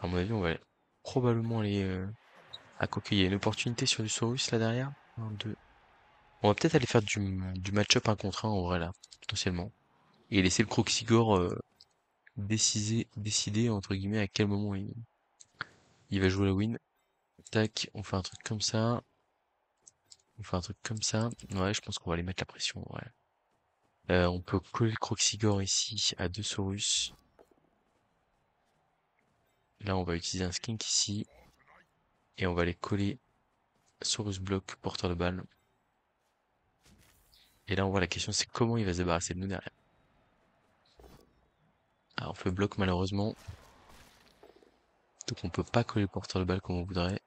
À mon avis, on va probablement aller... Ah, quoique, il y a une opportunité sur du Saurus là derrière. Un, deux. On va peut-être aller faire du match-up 1 contre 1 en vrai là, potentiellement. Et laisser le Croxigore décider entre guillemets à quel moment il va jouer la win. Tac, on fait un truc comme ça. On fait un truc comme ça. Ouais, je pense qu'on va aller mettre la pression, ouais. On peut coller le Croxigore ici à 2 Saurus. Là, on va utiliser un skink ici. Et on va les coller Saurus Block, porteur de balle. Et là, on voit la question, c'est comment il va se débarrasser de nous derrière. Alors, on fait bloc malheureusement. Donc on peut pas coller le porteur de balle comme on voudrait.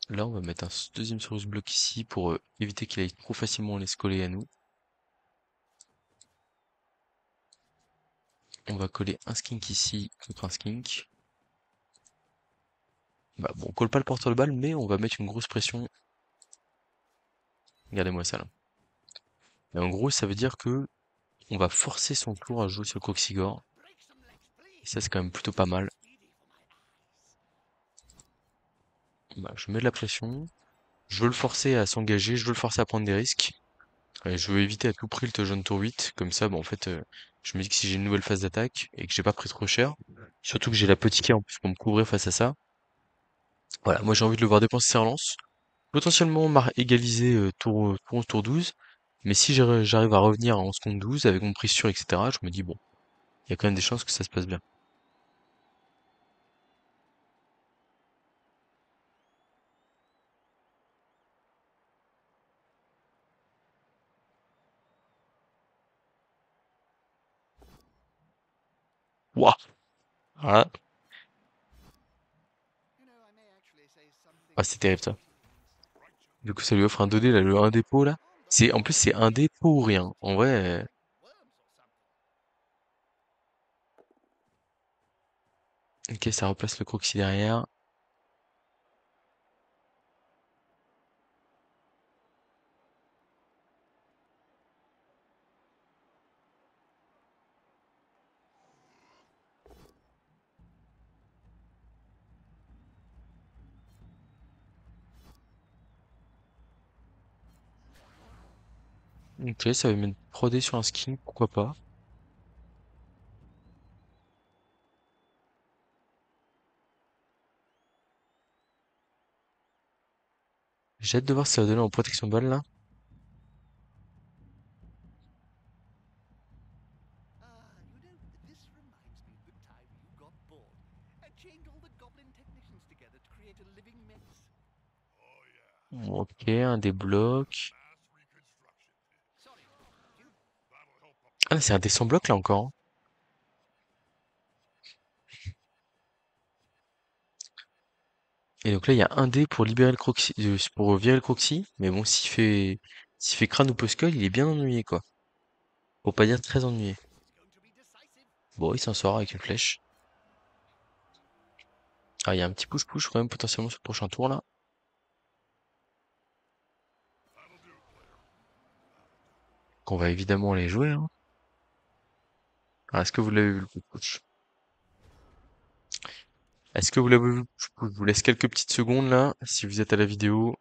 Là, on va mettre un deuxième Saurus Block ici pour éviter qu'il aille trop facilement les se coller à nous. On va coller un skink ici contre un skink. Bah bon, on colle pas le porteur de balle, mais on va mettre une grosse pression. Regardez-moi ça là. Et en gros, ça veut dire que on va forcer son tour à jouer sur le Croxigore. Break some legs, Et please. ça, c'est quand même plutôt pas mal. Speedy for my eyes. Bah, je mets de la pression. Je veux le forcer à s'engager, je veux le forcer à prendre des risques. Et je veux éviter à tout prix le touchdown tour 8. Comme ça, bah, en fait, je me dis que si j'ai une nouvelle phase d'attaque et que j'ai pas pris trop cher, surtout que j'ai la petite en plus pour me couvrir face à ça. Voilà, moi j'ai envie de le voir dépenser ses relances. Potentiellement égaliser tour 11, tour 12. Mais si j'arrive à revenir à 11 contre 12 avec mon prix sûr, etc., je me dis bon, il y a quand même des chances que ça se passe bien. Waouh! Voilà. You know, I may actually say something Ah, c'est terrible ça. please. Du coup, ça lui offre un 2D, là, le 1 dépôt, là. En plus, c'est un dépôt ou rien. En vrai, Worms or something. ok, ça replace le croxy derrière. Ok, ça va mettre 3D sur un skin, pourquoi pas. J'ai hâte de voir si ça va donner en protection de balle, là. You know, this reminds me of the time you got bored and chained all the goblin technicians together to create a living mess. Oh yeah. Ok, un des blocs. Mass reconstruction. Sorry, you. That'll help up. Ah, c'est un des 100 blocs, là, encore, hein. Et donc là, il y a un dé pour libérer le croxy, pour virer le croxy. Mais bon, s'il fait crâne ou poscueil, il est bien ennuyé, quoi. Faut pas dire très ennuyé. Is going to be decisive. Bon, il s'en sort avec une flèche. Ah, il y a un petit push-push quand même potentiellement sur le prochain tour là. Qu'on va évidemment aller jouer, hein. Ah, est-ce que vous l'avez vu le push-push? Est-ce que vous l'avez vu le push-push? Je vous laisse quelques petites secondes là, si vous êtes à la vidéo.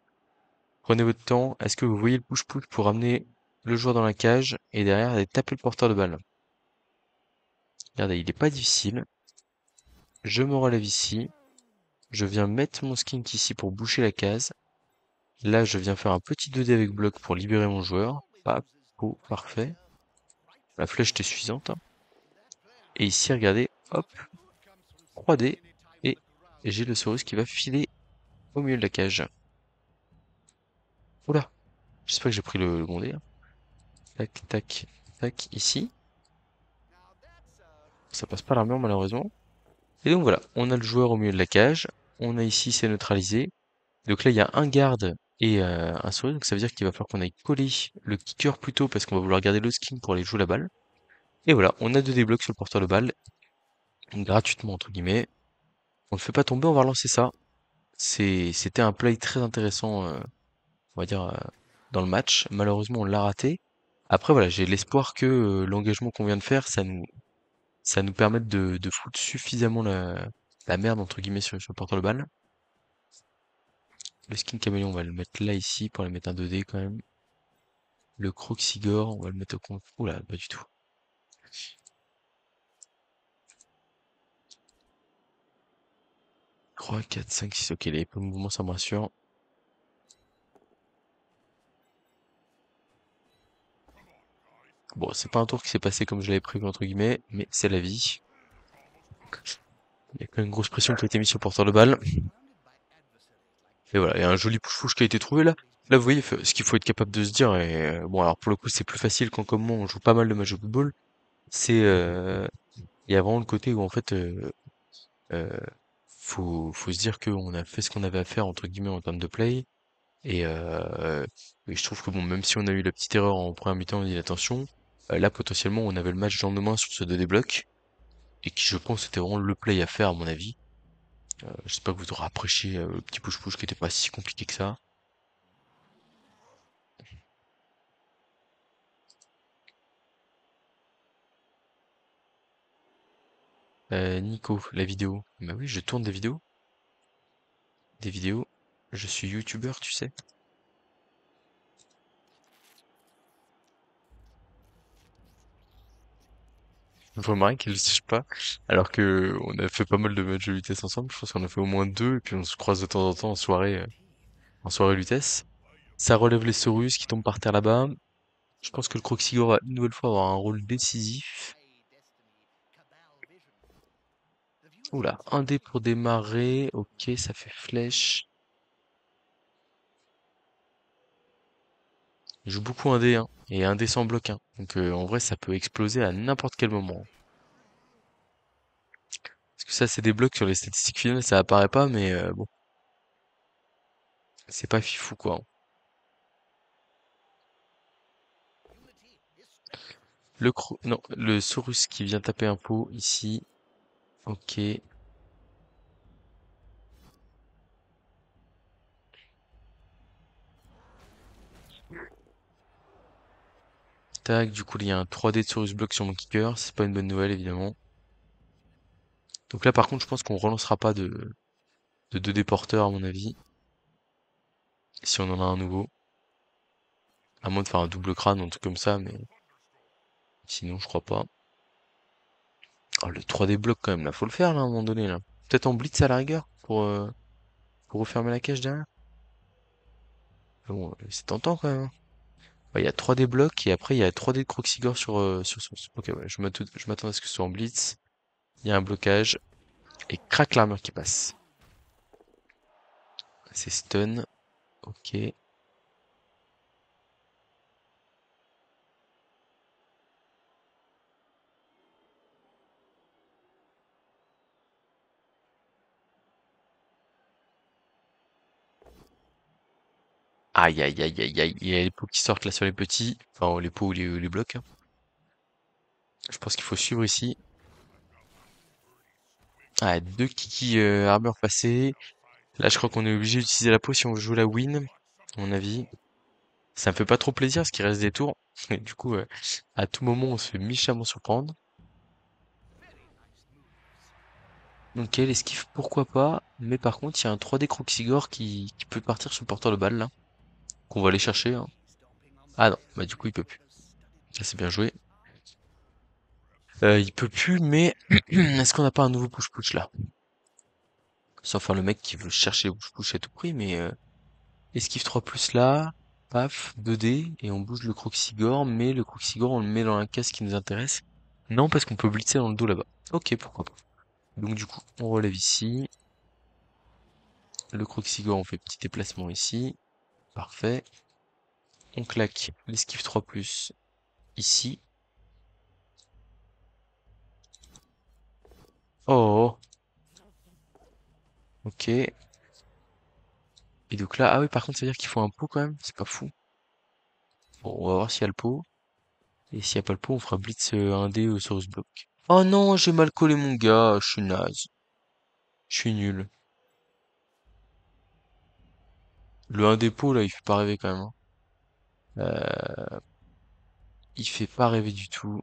Prenez votre temps. Est-ce que vous voyez le push-push pour ramener le joueur dans la cage et derrière aller taper le porteur de balle? Regardez, il est pas difficile. Je me relève ici. Je viens mettre mon skink ici pour boucher la case. Là, je viens faire un petit 2D avec bloc pour libérer mon joueur. Hop, oh, parfait. La flèche était suffisante, hein. Et ici, regardez, hop, 3D. Et j'ai le Saurus qui va filer au milieu de la cage. Oula, j'espère que j'ai pris le bon dé, hein. Tac, tac, tac, ici. Ça passe pas l'armure malheureusement. Et donc voilà, on a le joueur au milieu de la cage. On a ici, c'est neutralisé. Donc là, il y a un garde et un Saurus. Donc ça veut dire qu'il va falloir qu'on aille coller le kicker plus tôt parce qu'on va vouloir garder le skin pour aller jouer la balle. Et voilà, on a 2 déblocs sur le porteur de balle. Gratuitement, entre guillemets. On le fait pas tomber, on va relancer ça. C'était un play très intéressant, on va dire, dans le match. Malheureusement, on l'a raté. Après, voilà, j'ai l'espoir que l'engagement qu'on vient de faire, ça nous permette de foutre suffisamment la merde, entre guillemets, sur le porteur de balle. Le skin caméléon, on va le mettre là, ici, pour le mettre un 2D quand même. Le Croxigore, on va le mettre au compte. Oula, pas du tout. 3, 4, 5, 6. Ok, les épées de mouvement, ça me rassure. Bon, c'est pas un tour qui s'est passé comme je l'avais prévu, entre guillemets, mais c'est la vie. Il y a quand même une grosse pression qui a été mise sur le porteur de balle. Et voilà, il y a un joli push-push qui a été trouvé là. Là, vous voyez, ce qu'il faut être capable de se dire, et bon, alors pour le coup, c'est plus facile quand, comme moi, on joue pas mal de matchs de football. C'est, il y a vraiment le côté où en fait, euh, faut se dire qu'on a fait ce qu'on avait à faire entre guillemets en termes de play. Et je trouve que bon, même si on a eu la petite erreur en première mi-temps, on dit attention, là potentiellement on avait le match dans nos mains sur ce 2D bloc, et qui je pense était vraiment le play à faire à mon avis. Je sais pas que vous aurez apprécié le petit push-push qui était pas si compliqué que ça. Nico, la vidéo. Bah oui, je tourne des vidéos. Des vidéos. Je suis youtubeur, tu sais. Vous remarquez qu'elle le sache pas. Alors que on a fait pas mal de matchs de vitesse ensemble. Je pense qu'on a fait au moins deux, et puis on se croise de temps en temps en soirée vitesse. Ça relève les Saurus qui tombent par terre là-bas. Je pense que le Croxigore va une nouvelle fois avoir un rôle décisif. Oula, un dé pour démarrer. Ok, ça fait flèche. Il joue beaucoup un dé, hein. Et un dé sans bloc, hein. Donc en vrai, ça peut exploser à n'importe quel moment. Parce que ça, c'est des blocs sur les statistiques finales, ça apparaît pas, mais bon, c'est pas fifou, quoi, hein. Non, le Saurus qui vient taper un pot ici. Ok. Tac, du coup, il y a un 3D de Saurus bloc sur mon kicker. C'est pas une bonne nouvelle, évidemment. Donc là, par contre, je pense qu'on relancera pas de 2D porteurs, à mon avis. Si on en a un nouveau. À moins de faire un double crâne, un truc comme ça, mais sinon, je crois pas. Oh, le 3D bloc, quand même, là, faut le faire, là, à un moment donné, là. Peut-être en blitz à la rigueur, pour refermer la cage derrière. Bon, c'est tentant, quand même, hein. Ouais, il y a 3D blocs, et après, il y a 3D de Croxigore sur Source. Ok, ouais, je m'attends à ce que ce soit en blitz. Il y a un blocage, et crac l'armure qui passe. C'est stun. Ok. Aïe, aïe, aïe, aïe, aïe. Il y a les pots qui sortent là sur les petits. Enfin, les pots ou les blocs, hein. Je pense qu'il faut suivre ici. Ah, deux kiki armure passées. Là, je crois qu'on est obligé d'utiliser la peau si on veut jouer la win, à mon avis. Ça me fait pas trop plaisir parce qu'il reste des tours. Et du coup, à tout moment, on se fait méchamment surprendre. Ok, l'esquive, pourquoi pas. Mais par contre, il y a un 3D Croxigore qui peut partir sur le porteur de balle, là. Qu'on va aller chercher, hein. Ah non, bah du coup, il peut plus. Ça, c'est bien joué. Il peut plus, mais est-ce qu'on n'a pas un nouveau push-push, là? Sans faire le mec qui veut chercher le push-push à tout prix, mais esquive 3+ là, paf, 2D, et on bouge le Croxigore, mais le Croxigore on le met dans la case qui nous intéresse. Non, parce qu'on peut blitzer dans le dos là-bas. Ok, pourquoi pas. Donc du coup, on relève ici. Le Croxigore, on fait petit déplacement ici. Parfait. On claque l'esquive 3+ ici. Oh, ok. Et donc là, ah oui, par contre, ça veut dire qu'il faut un pot quand même. C'est pas fou. Bon, on va voir s'il y a le pot. Et s'il n'y a pas le pot, on fera blitz 1D sur ce bloc. Oh non, j'ai mal collé mon gars, je suis naze. Je suis nul. Le 1 dépôt là, il fait pas rêver quand même, hein. Il fait pas rêver du tout.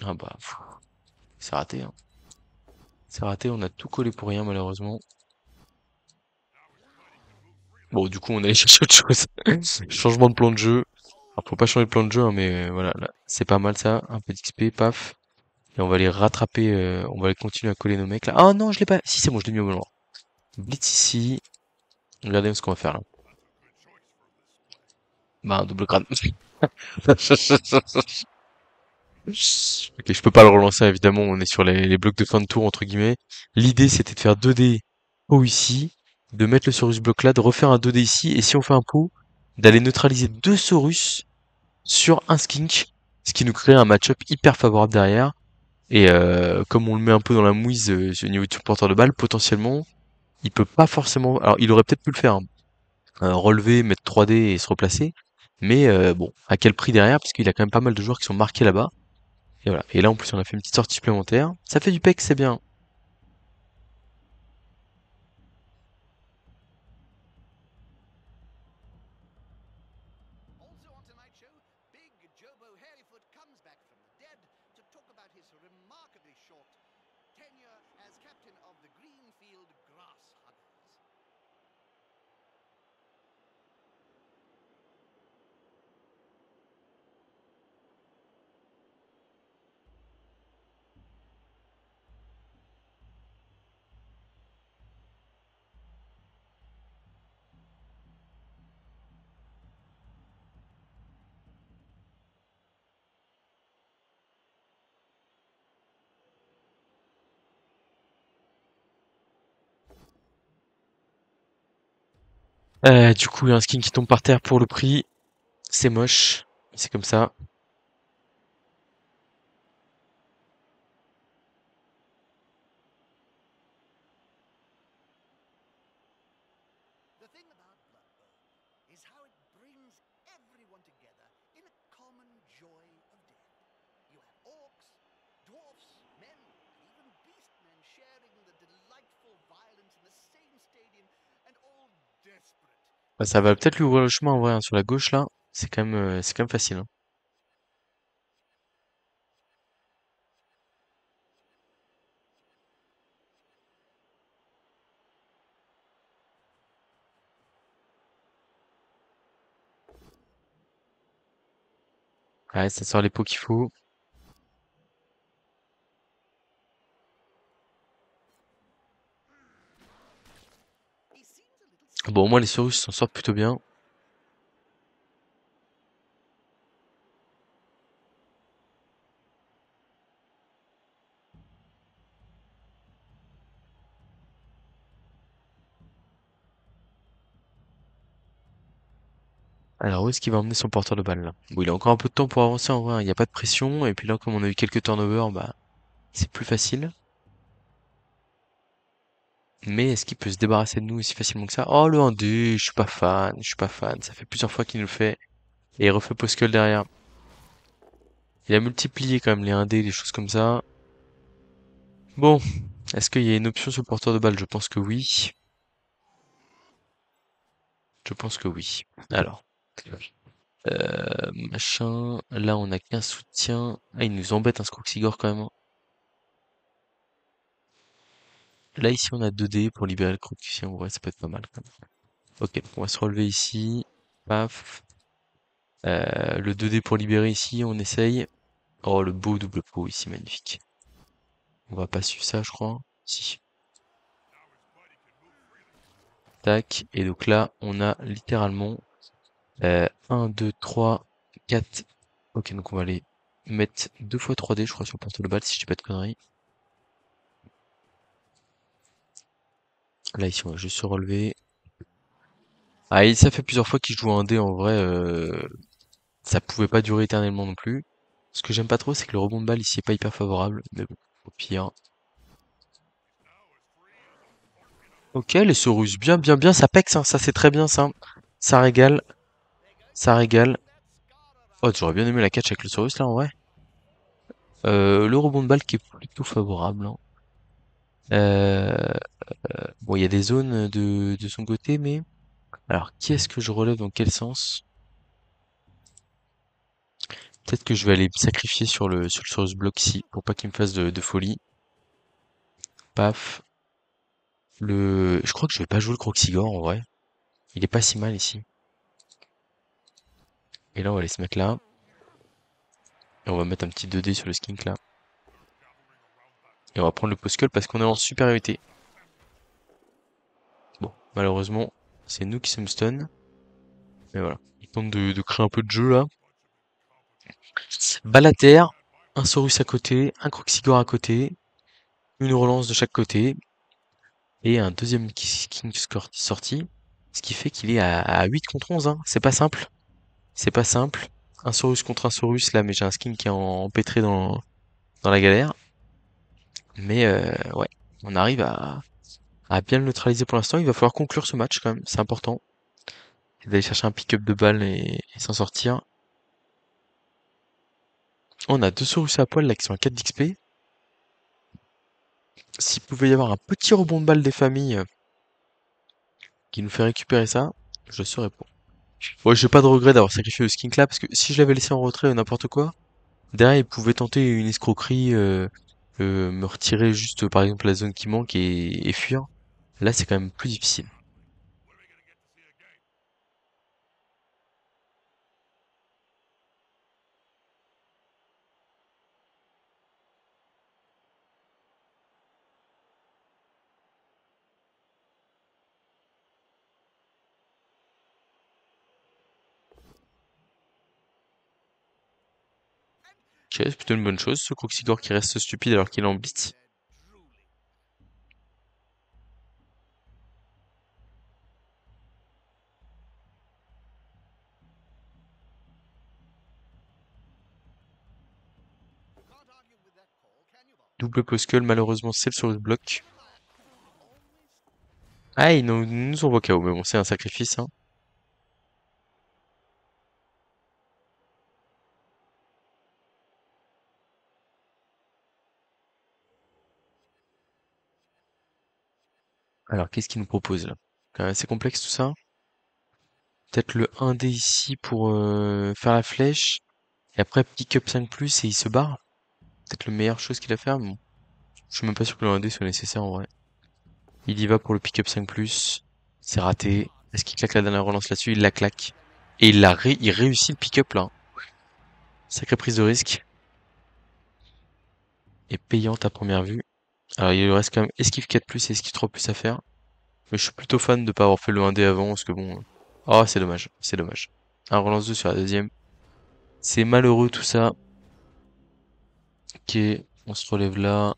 Ah bah, c'est raté, hein. C'est raté, on a tout collé pour rien malheureusement. Bon, du coup, on allait chercher autre chose. Changement de plan de jeu. Alors, faut pas changer de plan de jeu, hein, mais voilà, là, c'est pas mal ça. Un peu d'XP, paf. Et on va les rattraper, on va aller continuer à coller nos mecs là. Ah non, je l'ai pas. Si, c'est bon, je l'ai mis au bon endroit. Blitz ici. Regardez ce qu'on va faire là. Bah, un double crâne. Ok, je peux pas le relancer évidemment, on est sur les blocs de fin de tour entre guillemets. L'idée c'était de faire 2D pot ici, de mettre le Saurus bloc là, de refaire un 2D ici, et si on fait un pot, d'aller neutraliser deux Saurus sur un skink, ce qui nous crée un match-up hyper favorable derrière. Et comme on le met un peu dans la mouise au niveau du porteur de balle, potentiellement, il peut pas forcément. Alors il aurait peut-être pu le faire, hein. Relever, mettre 3D et se replacer. Mais bon, à quel prix derrière? Parce qu'il a quand même pas mal de joueurs qui sont marqués là-bas. Et voilà. Et là, en plus, on a fait une petite sortie supplémentaire. Ça fait du PEC, c'est bien. Also on tonight's show, Big Jobo Hairyfoot comes back from the dead to talk about his remarkably short tenure as captain of the Greenfield Grasshuggers. Du coup, il y a un skin qui tombe par terre pour le prix. C'est moche. C'est comme ça. The thing about Blood Bowl is how it brings everyone together in a common joy of death. You have orcs, dwarfs, men, and even beastmen sharing the delightful violence in the same stadium and all desperate. Bah, ça va peut-être lui ouvrir le chemin en vrai, hein, sur la gauche là. C'est quand même facile, hein. Ouais, ça sort les pots qu'il faut. He seems a little Bon, au moins les Saurus s'en sortent plutôt bien. Alors, où est-ce qu'il va emmener son porteur de balle là? Bon, il a encore un peu de temps pour avancer en vrai, hein. Il n'y a pas de pression. Et puis là, comme on a eu quelques turnovers, bah, c'est plus facile. Mais est-ce qu'il peut se débarrasser de nous aussi facilement que ça? Oh, le 1D, je suis pas fan, je suis pas fan. Ça fait plusieurs fois qu'il nous le fait. Et il refait Poskull derrière. Il a multiplié quand même les 1D, les choses comme ça. Bon, est-ce qu'il y a une option sur le porteur de balle? Je pense que oui. Je pense que oui. Alors, machin. Là, on a qu'un soutien. Ah, il nous embête un Scroxigore quand même, hein. Là, ici, on a 2D pour libérer le Croxy. En vrai, ça peut être pas mal quand même. Ok, on va se relever ici. Paf. Le 2D pour libérer ici, on essaye. Oh, le beau double pot ici, magnifique. On va pas suivre ça, je crois. Si. Tac. Et donc là, on a littéralement 1, 2, 3, 4. Ok, donc on va aller mettre 2 fois 3D, je crois, sur le porte de balle, si je dis pas de conneries. Là, ici, on va juste se relever. Ah, et ça fait plusieurs fois qu'il joue un dé, en vrai, ça pouvait pas durer éternellement non plus. Ce que j'aime pas trop, c'est que le rebond de balle ici est pas hyper favorable, mais bon, au pire. Ok, les Saurus, bien, bien, bien, ça pexe, hein, ça c'est très bien ça. Ça régale, ça régale. Oh, j'aurais bien aimé la catch avec le Saurus là en vrai. Le rebond de balle qui est plutôt favorable, hein. Euh, bon, il y a des zones de son côté, mais... Alors, qui est-ce que je relève dans quel sens? Peut-être que je vais aller me sacrifier sur ce bloc ici, pour pas qu'il me fasse de folie. Paf. Je crois que je vais pas jouer le Croxigore en vrai. Il est pas si mal ici. Et là, on va aller se mettre là. Et on va mettre un petit 2D sur le skink là. Et on va prendre le Poskull parce qu'on est en supériorité. Bon, malheureusement, c'est nous qui sommes stun. Mais voilà. Il tente de créer un peu de jeu là. Balle à terre. un Saurus à côté, un Croxigore à côté, une relance de chaque côté, et un deuxième King sorti, ce qui fait qu'il est à 8 contre 11, hein. C'est pas simple. C'est pas simple. Un Saurus contre un Saurus là, mais j'ai un skin qui est empêtré dans la galère. Mais ouais, on arrive à bien le neutraliser pour l'instant. Il va falloir conclure ce match quand même, c'est important. C'est d'aller chercher un pick-up de balles et s'en sortir. On a deux Saurus à poil là qui sont à 4 d'XP. S'il pouvait y avoir un petit rebond de balle des familles qui nous fait récupérer ça, je serais pour. Ouais, j'ai pas de regret d'avoir sacrifié le skink là, parce que si je l'avais laissé en retrait ou n'importe quoi, derrière il pouvait tenter une escroquerie, me retirer juste par exemple la zone qui manque et fuir. Là c'est quand même plus difficile. Ok, c'est plutôt une bonne chose, ce Croxigore qui reste stupide alors qu'il est en blitz. Can't argue with that call, can you, Bob? Double poskel, malheureusement c'est le sur le bloc. Well, that could always. Ah, ils nous envoient KO, mais bon, c'est un sacrifice, hein. Alors, qu'est-ce qu'il nous propose là? Quand même assez complexe tout ça. Peut-être le 1D ici pour faire la flèche. Et après, pick up 5+, et il se barre. Peut-être la meilleure chose qu'il a fait. Bon, je suis même pas sûr que le 1D soit nécessaire en vrai. Il y va pour le pick up 5+. C'est raté. Est-ce qu'il claque la dernière relance là-dessus? Il la claque. Et il réussit le pick up là. Sacrée prise de risque. Et payante à première vue. Alors, il lui reste quand même esquive 4+, et esquive 3+ à faire. Mais je suis plutôt fan de pas avoir fait le 1D avant, parce que bon... Oh, c'est dommage, c'est dommage. Un relance 2 sur la deuxième. C'est malheureux tout ça. Ok, on se relève là.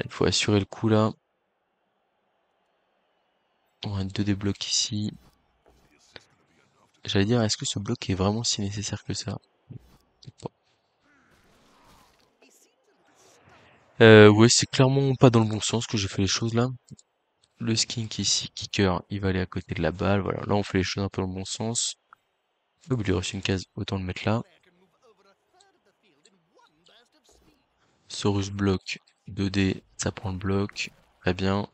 Il faut assurer le coup là. On a deux déblocs ici. J'allais dire, est-ce que ce bloc est vraiment si nécessaire que ça? Bon. He seems a little stunned. Ouais, c'est clairement pas dans le bon sens que j'ai fait les choses là. Le skink ici, kicker, il va aller à côté de la balle. Voilà, là on fait les choses un peu dans le bon sens. Oh, il lui reste une case, autant le mettre là. Player can move over a third of the field in one burst of speed. Saurus bloc 2D, ça prend le bloc. Très bien.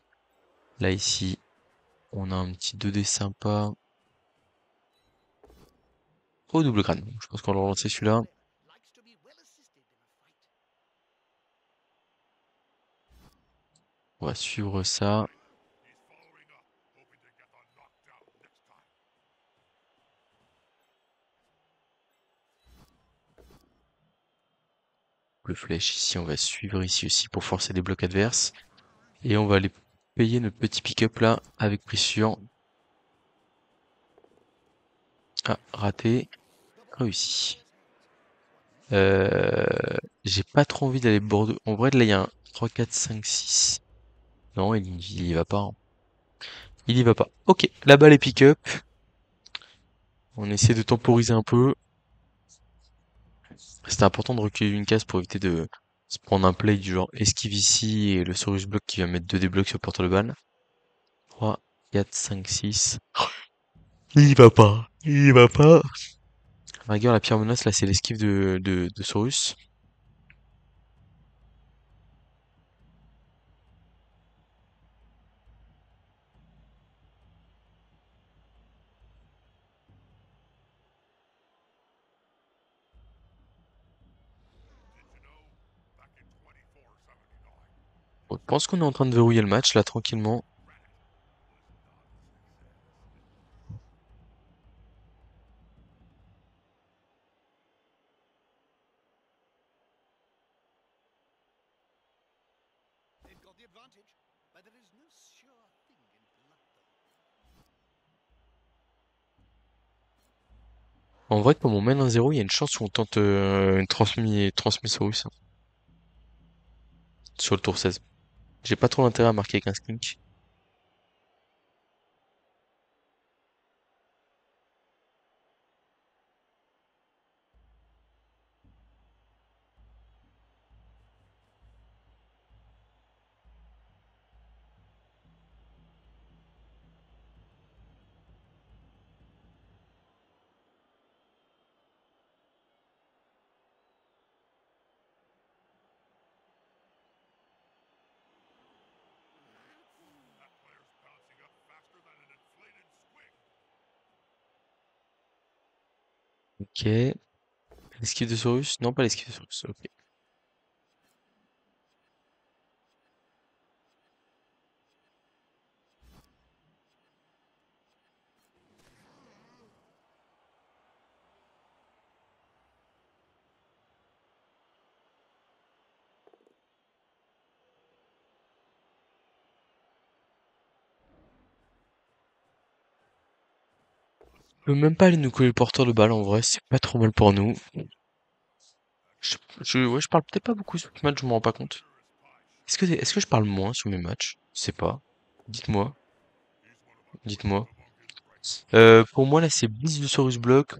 Là ici, on a un petit 2D sympa. Oh, double crâne. Je pense qu'on va relancer celui-là. Likes to be well assisted in a fight. On va suivre ça. He's following up, hoping to get the knockdown next time. Le flèche ici, on va suivre ici aussi pour forcer des blocs adverses. Et on va aller payer notre petit pick-up là avec Prissure. Ah, raté. Réussi. J'ai pas trop envie d'aller Bordeaux. En vrai, là, il y a un 3, 4, 5, 6. Non, il y va pas, hein. Il y va pas. Ok, la balle est pick-up. On essaie de temporiser un peu. C'était important de reculer une case pour éviter de se prendre un play du genre esquive ici et le Saurus bloc qui va mettre deux déblocs sur le porteur de balle. 3, 4, 5, 6. Il y va pas. Il y va pas. À la rigueur, la pire menace, là, c'est l'esquive de Saurus. Did you know? Back in 2479, Bon, je pense qu'on est en train de verrouiller le match, là, tranquillement. They've got the advantage, but there is no sure thing in blood, though. En vrai, comme on mène 1-0, il y a une chance où on tente une transmis Saurus, hein, sur le tour 16. J'ai pas trop l'intérêt à marquer avec un skink. That player's bouncing up faster than an inflated squig. Ok. L'esquive de Saurus? Non, pas l'esquive de Saurus. Ok. On peut même pas aller nous coller le porteur de balle en vrai, c'est pas trop mal pour nous. Je, ouais, je parle peut-être pas beaucoup sur ce match, je m'en rends pas compte. Est-ce que je parle moins sur mes matchs? Je sais pas. Dites-moi, dites-moi. Pour moi là c'est Blitz du Saurus Block,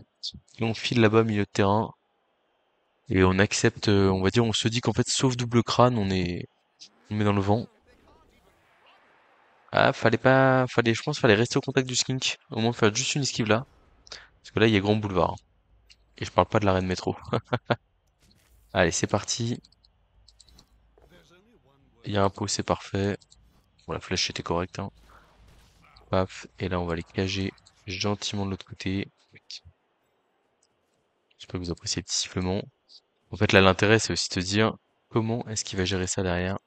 et on file là-bas milieu de terrain, et on accepte, on va dire, on se dit qu'en fait sauf double crâne, on met dans le vent. Ah, je pense fallait rester au contact du skink, au moins faire juste une esquive là, parce que là il y a grand boulevard, hein. Et je parle pas de l'arrêt de métro. Allez, c'est parti. Il y a un pot, c'est parfait. Bon, la flèche était correcte, hein. Paf. Et là, on va les cager gentiment de l'autre côté. J'espère que vous appréciez le petit sifflement. En fait, là, l'intérêt, c'est aussi de se dire comment est-ce qu'il va gérer ça derrière.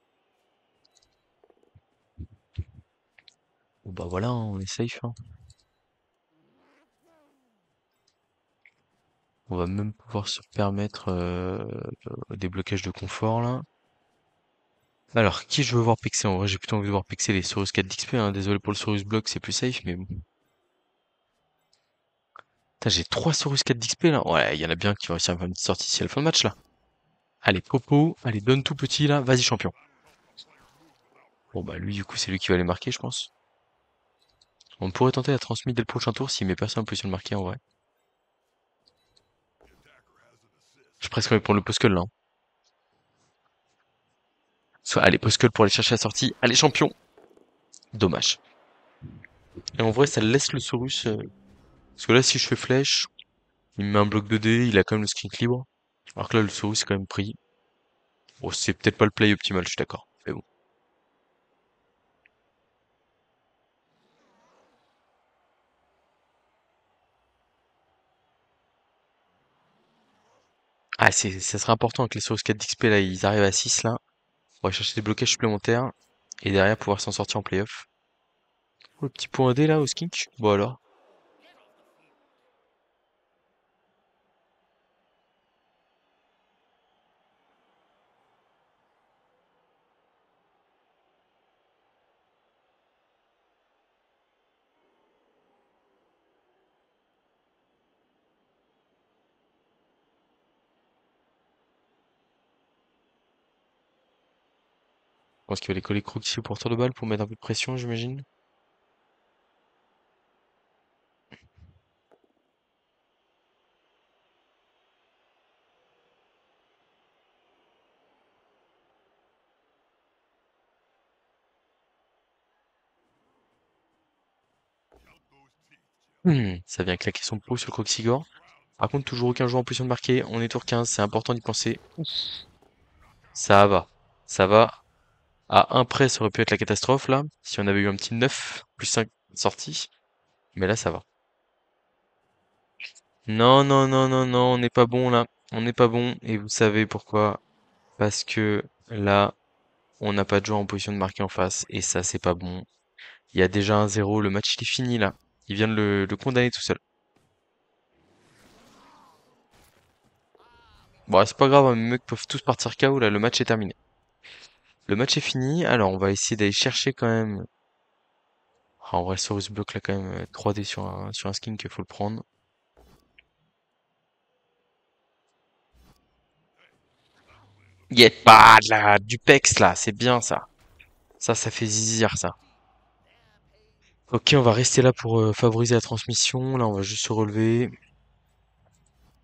Bon, bah voilà, hein, on est safe, hein. On va même pouvoir se permettre des blocages de confort, là. Alors, qui je veux voir pexer? En vrai, j'ai plutôt envie de voir pexer les Saurus 4 d'XP, hein. Désolé pour le Saurus Block, c'est plus safe, mais bon. Putain, j'ai 3 Saurus 4 d'XP, là. Ouais, il y en a bien qui vont réussir à me faire une petite sortie ici à la fin de match, là. Allez, Popo, allez, donne tout petit, là. Vas-y, champion. Bon, bah lui, du coup, c'est lui qui va les marquer, je pense. On pourrait tenter la transmise dès le prochain tour s'il met personne en position de marquer, en vrai. Je suis presque envie de prendre le Poskull, là, hein. Allez, Poskull pour aller chercher la sortie. Allez, champion! Dommage. Et en vrai, ça laisse le Saurus, parce que là, si je fais flèche, il me met un bloc 2D, il a quand même le skink libre. Alors que là, le Saurus est quand même pris. Bon, c'est peut-être pas le play optimal, je suis d'accord. Mais bon. Ah, ça serait important que les Saurus 4 d'XP, là, ils arrivent à 6, là. On va chercher des blocages supplémentaires. Et derrière, pouvoir s'en sortir en playoff. Oh, le petit point D, là, au skink. Bon, alors. Je pense qu'il va les coller croquis au porteur de balle pour mettre un peu de pression, j'imagine. Ça vient claquer son pot sur le Croxigore. Par contre, toujours aucun joueur en position de marquer. On est tour 15, c'est important d'y penser. Ça va. Ça va. À un près, ça aurait pu être la catastrophe, là. Si on avait eu un petit 9 plus 5 sorties. Mais là, ça va. Non, non, non, non, non, on n'est pas bon, là. On n'est pas bon. Et vous savez pourquoi? Parce que là, on n'a pas de joueur en position de marquer en face. Et ça, c'est pas bon. Il y a déjà un 0. Le match, il est fini, là. Il vient de le condamner tout seul. Bon, c'est pas grave, hein, mes mecs peuvent tous partir KO, là. Le match est terminé. Le match est fini. Alors, on va essayer d'aller chercher quand même. Ah, en vrai, Saurus Block, là, quand même, 3D sur un skin qu'il faut le prendre. a pas de du pex là, c'est bien ça. Ça fait zizir ça. Ok, on va rester là pour favoriser la transmission. Là, on va juste se relever.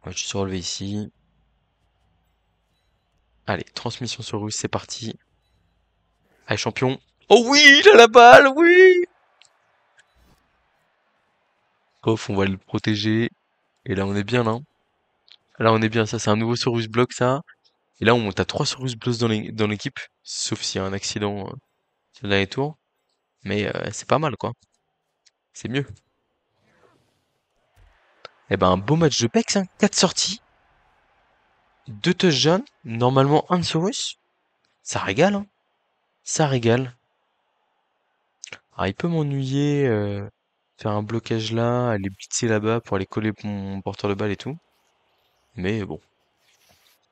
On va juste se relever ici. Allez, transmission sur russe, c'est parti. Allez, champion. Oh oui, il a la balle, oui! Off, on va le protéger. Et là, on est bien là. Là, on est bien. Ça, c'est un nouveau Sorus block, ça. Et là, on monte à 3 Sorus blocks dans l'équipe. Sauf s'il y a un accident sur le dernier tour. Mais c'est pas mal, quoi. C'est mieux. Eh ben, un beau match de Pex, hein. 4 sorties. 2 touchdowns. Normalement, un de Sorus. Ça régale, hein. Ça régale. Alors, il peut m'ennuyer, faire un blocage là, aller blitzer là-bas pour aller coller mon porteur de balle et tout. Mais bon.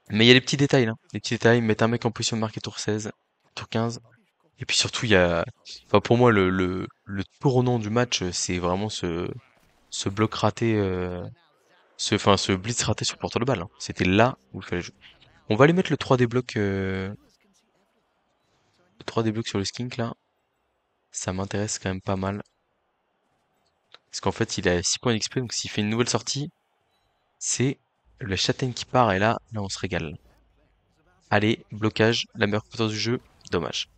Mais il y a les petits détails là. Les petits détails, mettre un mec en position de marquer tour 16, tour 15. Et puis surtout, il y a, enfin pour moi, le tournant du match, c'est vraiment ce bloc raté, ce blitz raté sur le porteur de balle, hein. C'était là où il fallait jouer. On va aller mettre le 3D bloc, le 3D bloc sur le skink là. Ça m'intéresse quand même pas mal. Parce qu'en fait, il a 6 points d'XP, donc s'il fait une nouvelle sortie, c'est le châtaigne qui part, et là, on se régale. Allez, blocage, la meilleure compétence du jeu, dommage.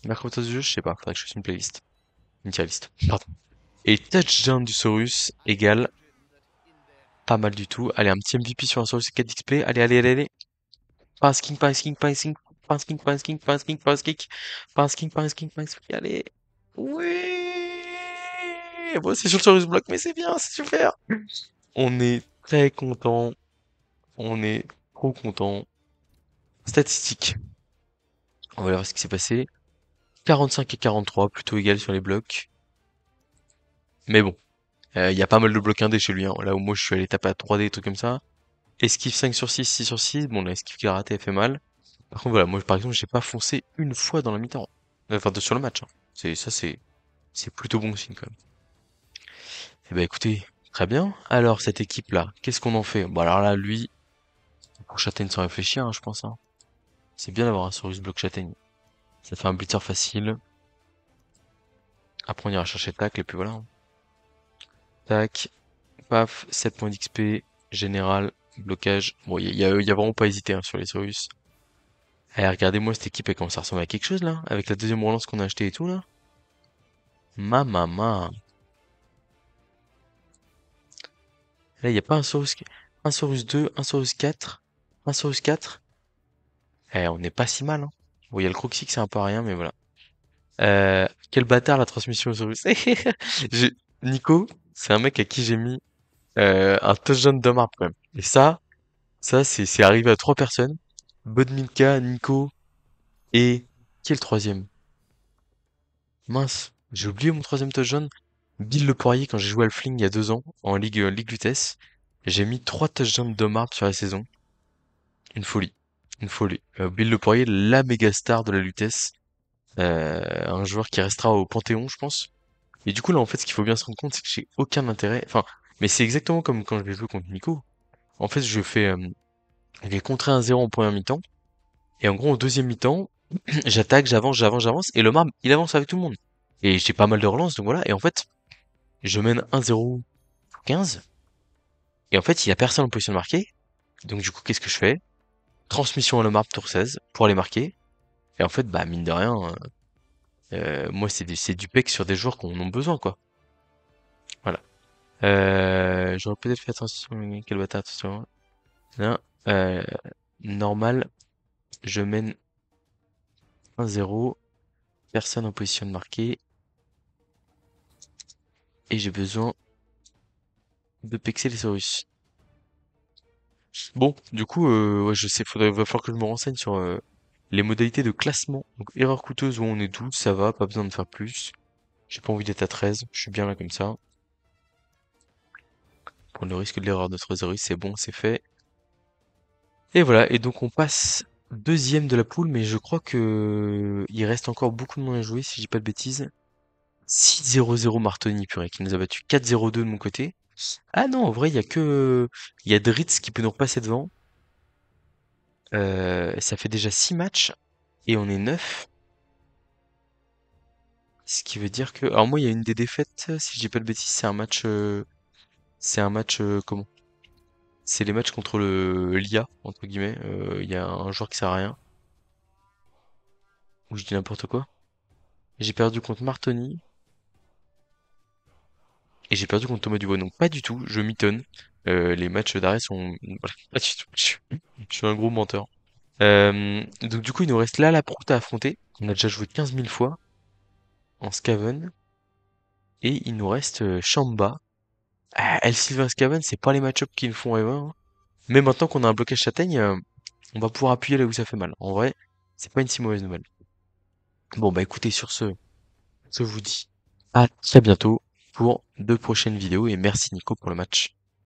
La meilleure compétence du jeu, je sais pas, faudrait que je fasse une playlist. Une tier list, pardon. Et touchdown du Saurus égale pas mal du tout. Allez, un petit MVP sur un Saurus 4 d'XP. Allez, allez, allez, allez. Pass king, pass king, pass king, pass king, pass king, pass king, pass king, pass king, pass king, pass king, allez. Oui! Bon, c'est sur le Saurus block, mais c'est bien, c'est super. On est très content. On est trop content. Statistiques. On va voir ce qui s'est passé. 45 et 43, plutôt égal sur les blocs. Mais bon, il y a pas mal de blocs indés chez lui, hein. Là où moi je suis allé taper à 3D, des trucs comme ça. Esquive 5 sur 6, 6 sur 6. Bon, la esquive qu'il a raté, elle fait mal. Par contre, voilà, moi par exemple, j'ai pas foncé une fois dans la mi-temps. Enfin, sur le match, hein. C'est plutôt bon signe quand même. Eh ben écoutez, très bien. Alors, cette équipe-là, qu'est-ce qu'on en fait? Bon, alors là, lui, pour châtaigne sans réfléchir, hein, je pense, hein. C'est bien d'avoir un Saurus bloc châtaigne. Ça fait un blitzer facile. Après, on ira chercher tacle, et puis voilà, hein. Tac, paf, 7 points d'XP, général, blocage. Bon, y a vraiment pas hésité, hein, sur les Saurus. Eh, regardez-moi cette équipe, elle commence à ressembler à quelque chose, là, avec la deuxième relance qu'on a acheté et tout, là. Ma. Là, y a pas un Saurus 2, un Saurus 4, un Saurus 4. Eh, on n'est pas si mal, hein. Bon, y a le Croxy que c'est un peu à rien, mais voilà. Quel bâtard la transmission au Saurus. J'ai- Nico, c'est un mec à qui j'ai mis un touchdown de marbre quand même. Et ça c'est arrivé à 3 personnes. Bodminka, Nico et qui est le troisième? Mince, j'ai oublié mon troisième touchdown. Bill Le Poirier quand j'ai joué à le Fling il y a 2 ans en Ligue Lutèce. J'ai mis 3 touchdowns de marbre sur la saison. Une folie, une folie. Bill Le Poirier, la méga star de la Lutèce, un joueur qui restera au Panthéon, je pense. Et du coup là en fait ce qu'il faut bien se rendre compte c'est que j'ai aucun intérêt. Enfin, mais c'est exactement comme quand je vais jouer contre Nico. En fait je fais j'ai contré 1-0 en première mi-temps. Et en gros, en deuxième mi-temps, j'attaque, j'avance, et le marbre, il avance avec tout le monde. Et j'ai pas mal de relances, donc voilà. Et en fait, je mène 1-0 15. Et en fait, il y a personne en position de marquer. Donc du coup, qu'est-ce que je fais? Transmission à le marbre tour 16 pour aller marquer. Et en fait, bah mine de rien, moi c'est du pec sur des joueurs qu'on en ont besoin, quoi. Voilà. J'aurais peut-être fait attention. Quel bâtard, attention. Là, normal, je mène 1-0. Personne en position de marquer. Et j'ai besoin de pexer les Saurus. Bon, du coup, ouais, je sais, va falloir que je me renseigne sur les modalités de classement. Donc, erreur coûteuse où on est 12, ça va, pas besoin de faire plus. J'ai pas envie d'être à 13, je suis bien là comme ça. Pour le risque de l'erreur de trésorerie, c'est bon, c'est fait. Et voilà, et donc on passe deuxième de la poule, mais je crois que il reste encore beaucoup de monde à jouer, si je dis pas de bêtises. 6-0-0 Martoni, purée, qui nous a battu 4-0-2 de mon côté. Ah non, en vrai, il y a Dritz qui peut nous repasser devant. Ça fait déjà 6 matchs et on est 9. Ce qui veut dire que... Alors moi, il y a une des défaites, si je dis pas de bêtises, c'est un match... comment? C'est les matchs contre le l'IA, entre guillemets. Il y a un joueur qui sert à rien. Ou je dis n'importe quoi. J'ai perdu contre Martoni. Et j'ai perdu contre Thomas Dubois. Donc pas du tout, je m'étonne. Les matchs d'arrêt sont... Voilà, pas du tout. Je suis un gros menteur. Donc du coup, il nous reste là la Prout à affronter. On a déjà joué 15 000 fois en Scaven. Et il nous reste Shamba. Ah, El Sylvain Scaven, c'est pas les match-ups qui nous font rêver, hein. Mais maintenant qu'on a un blocage châtaigne, on va pouvoir appuyer là où ça fait mal. En vrai, c'est pas une si mauvaise nouvelle. Bon bah écoutez, sur ce, je vous dis à très bientôt pour de prochaines vidéos et merci Nico pour le match.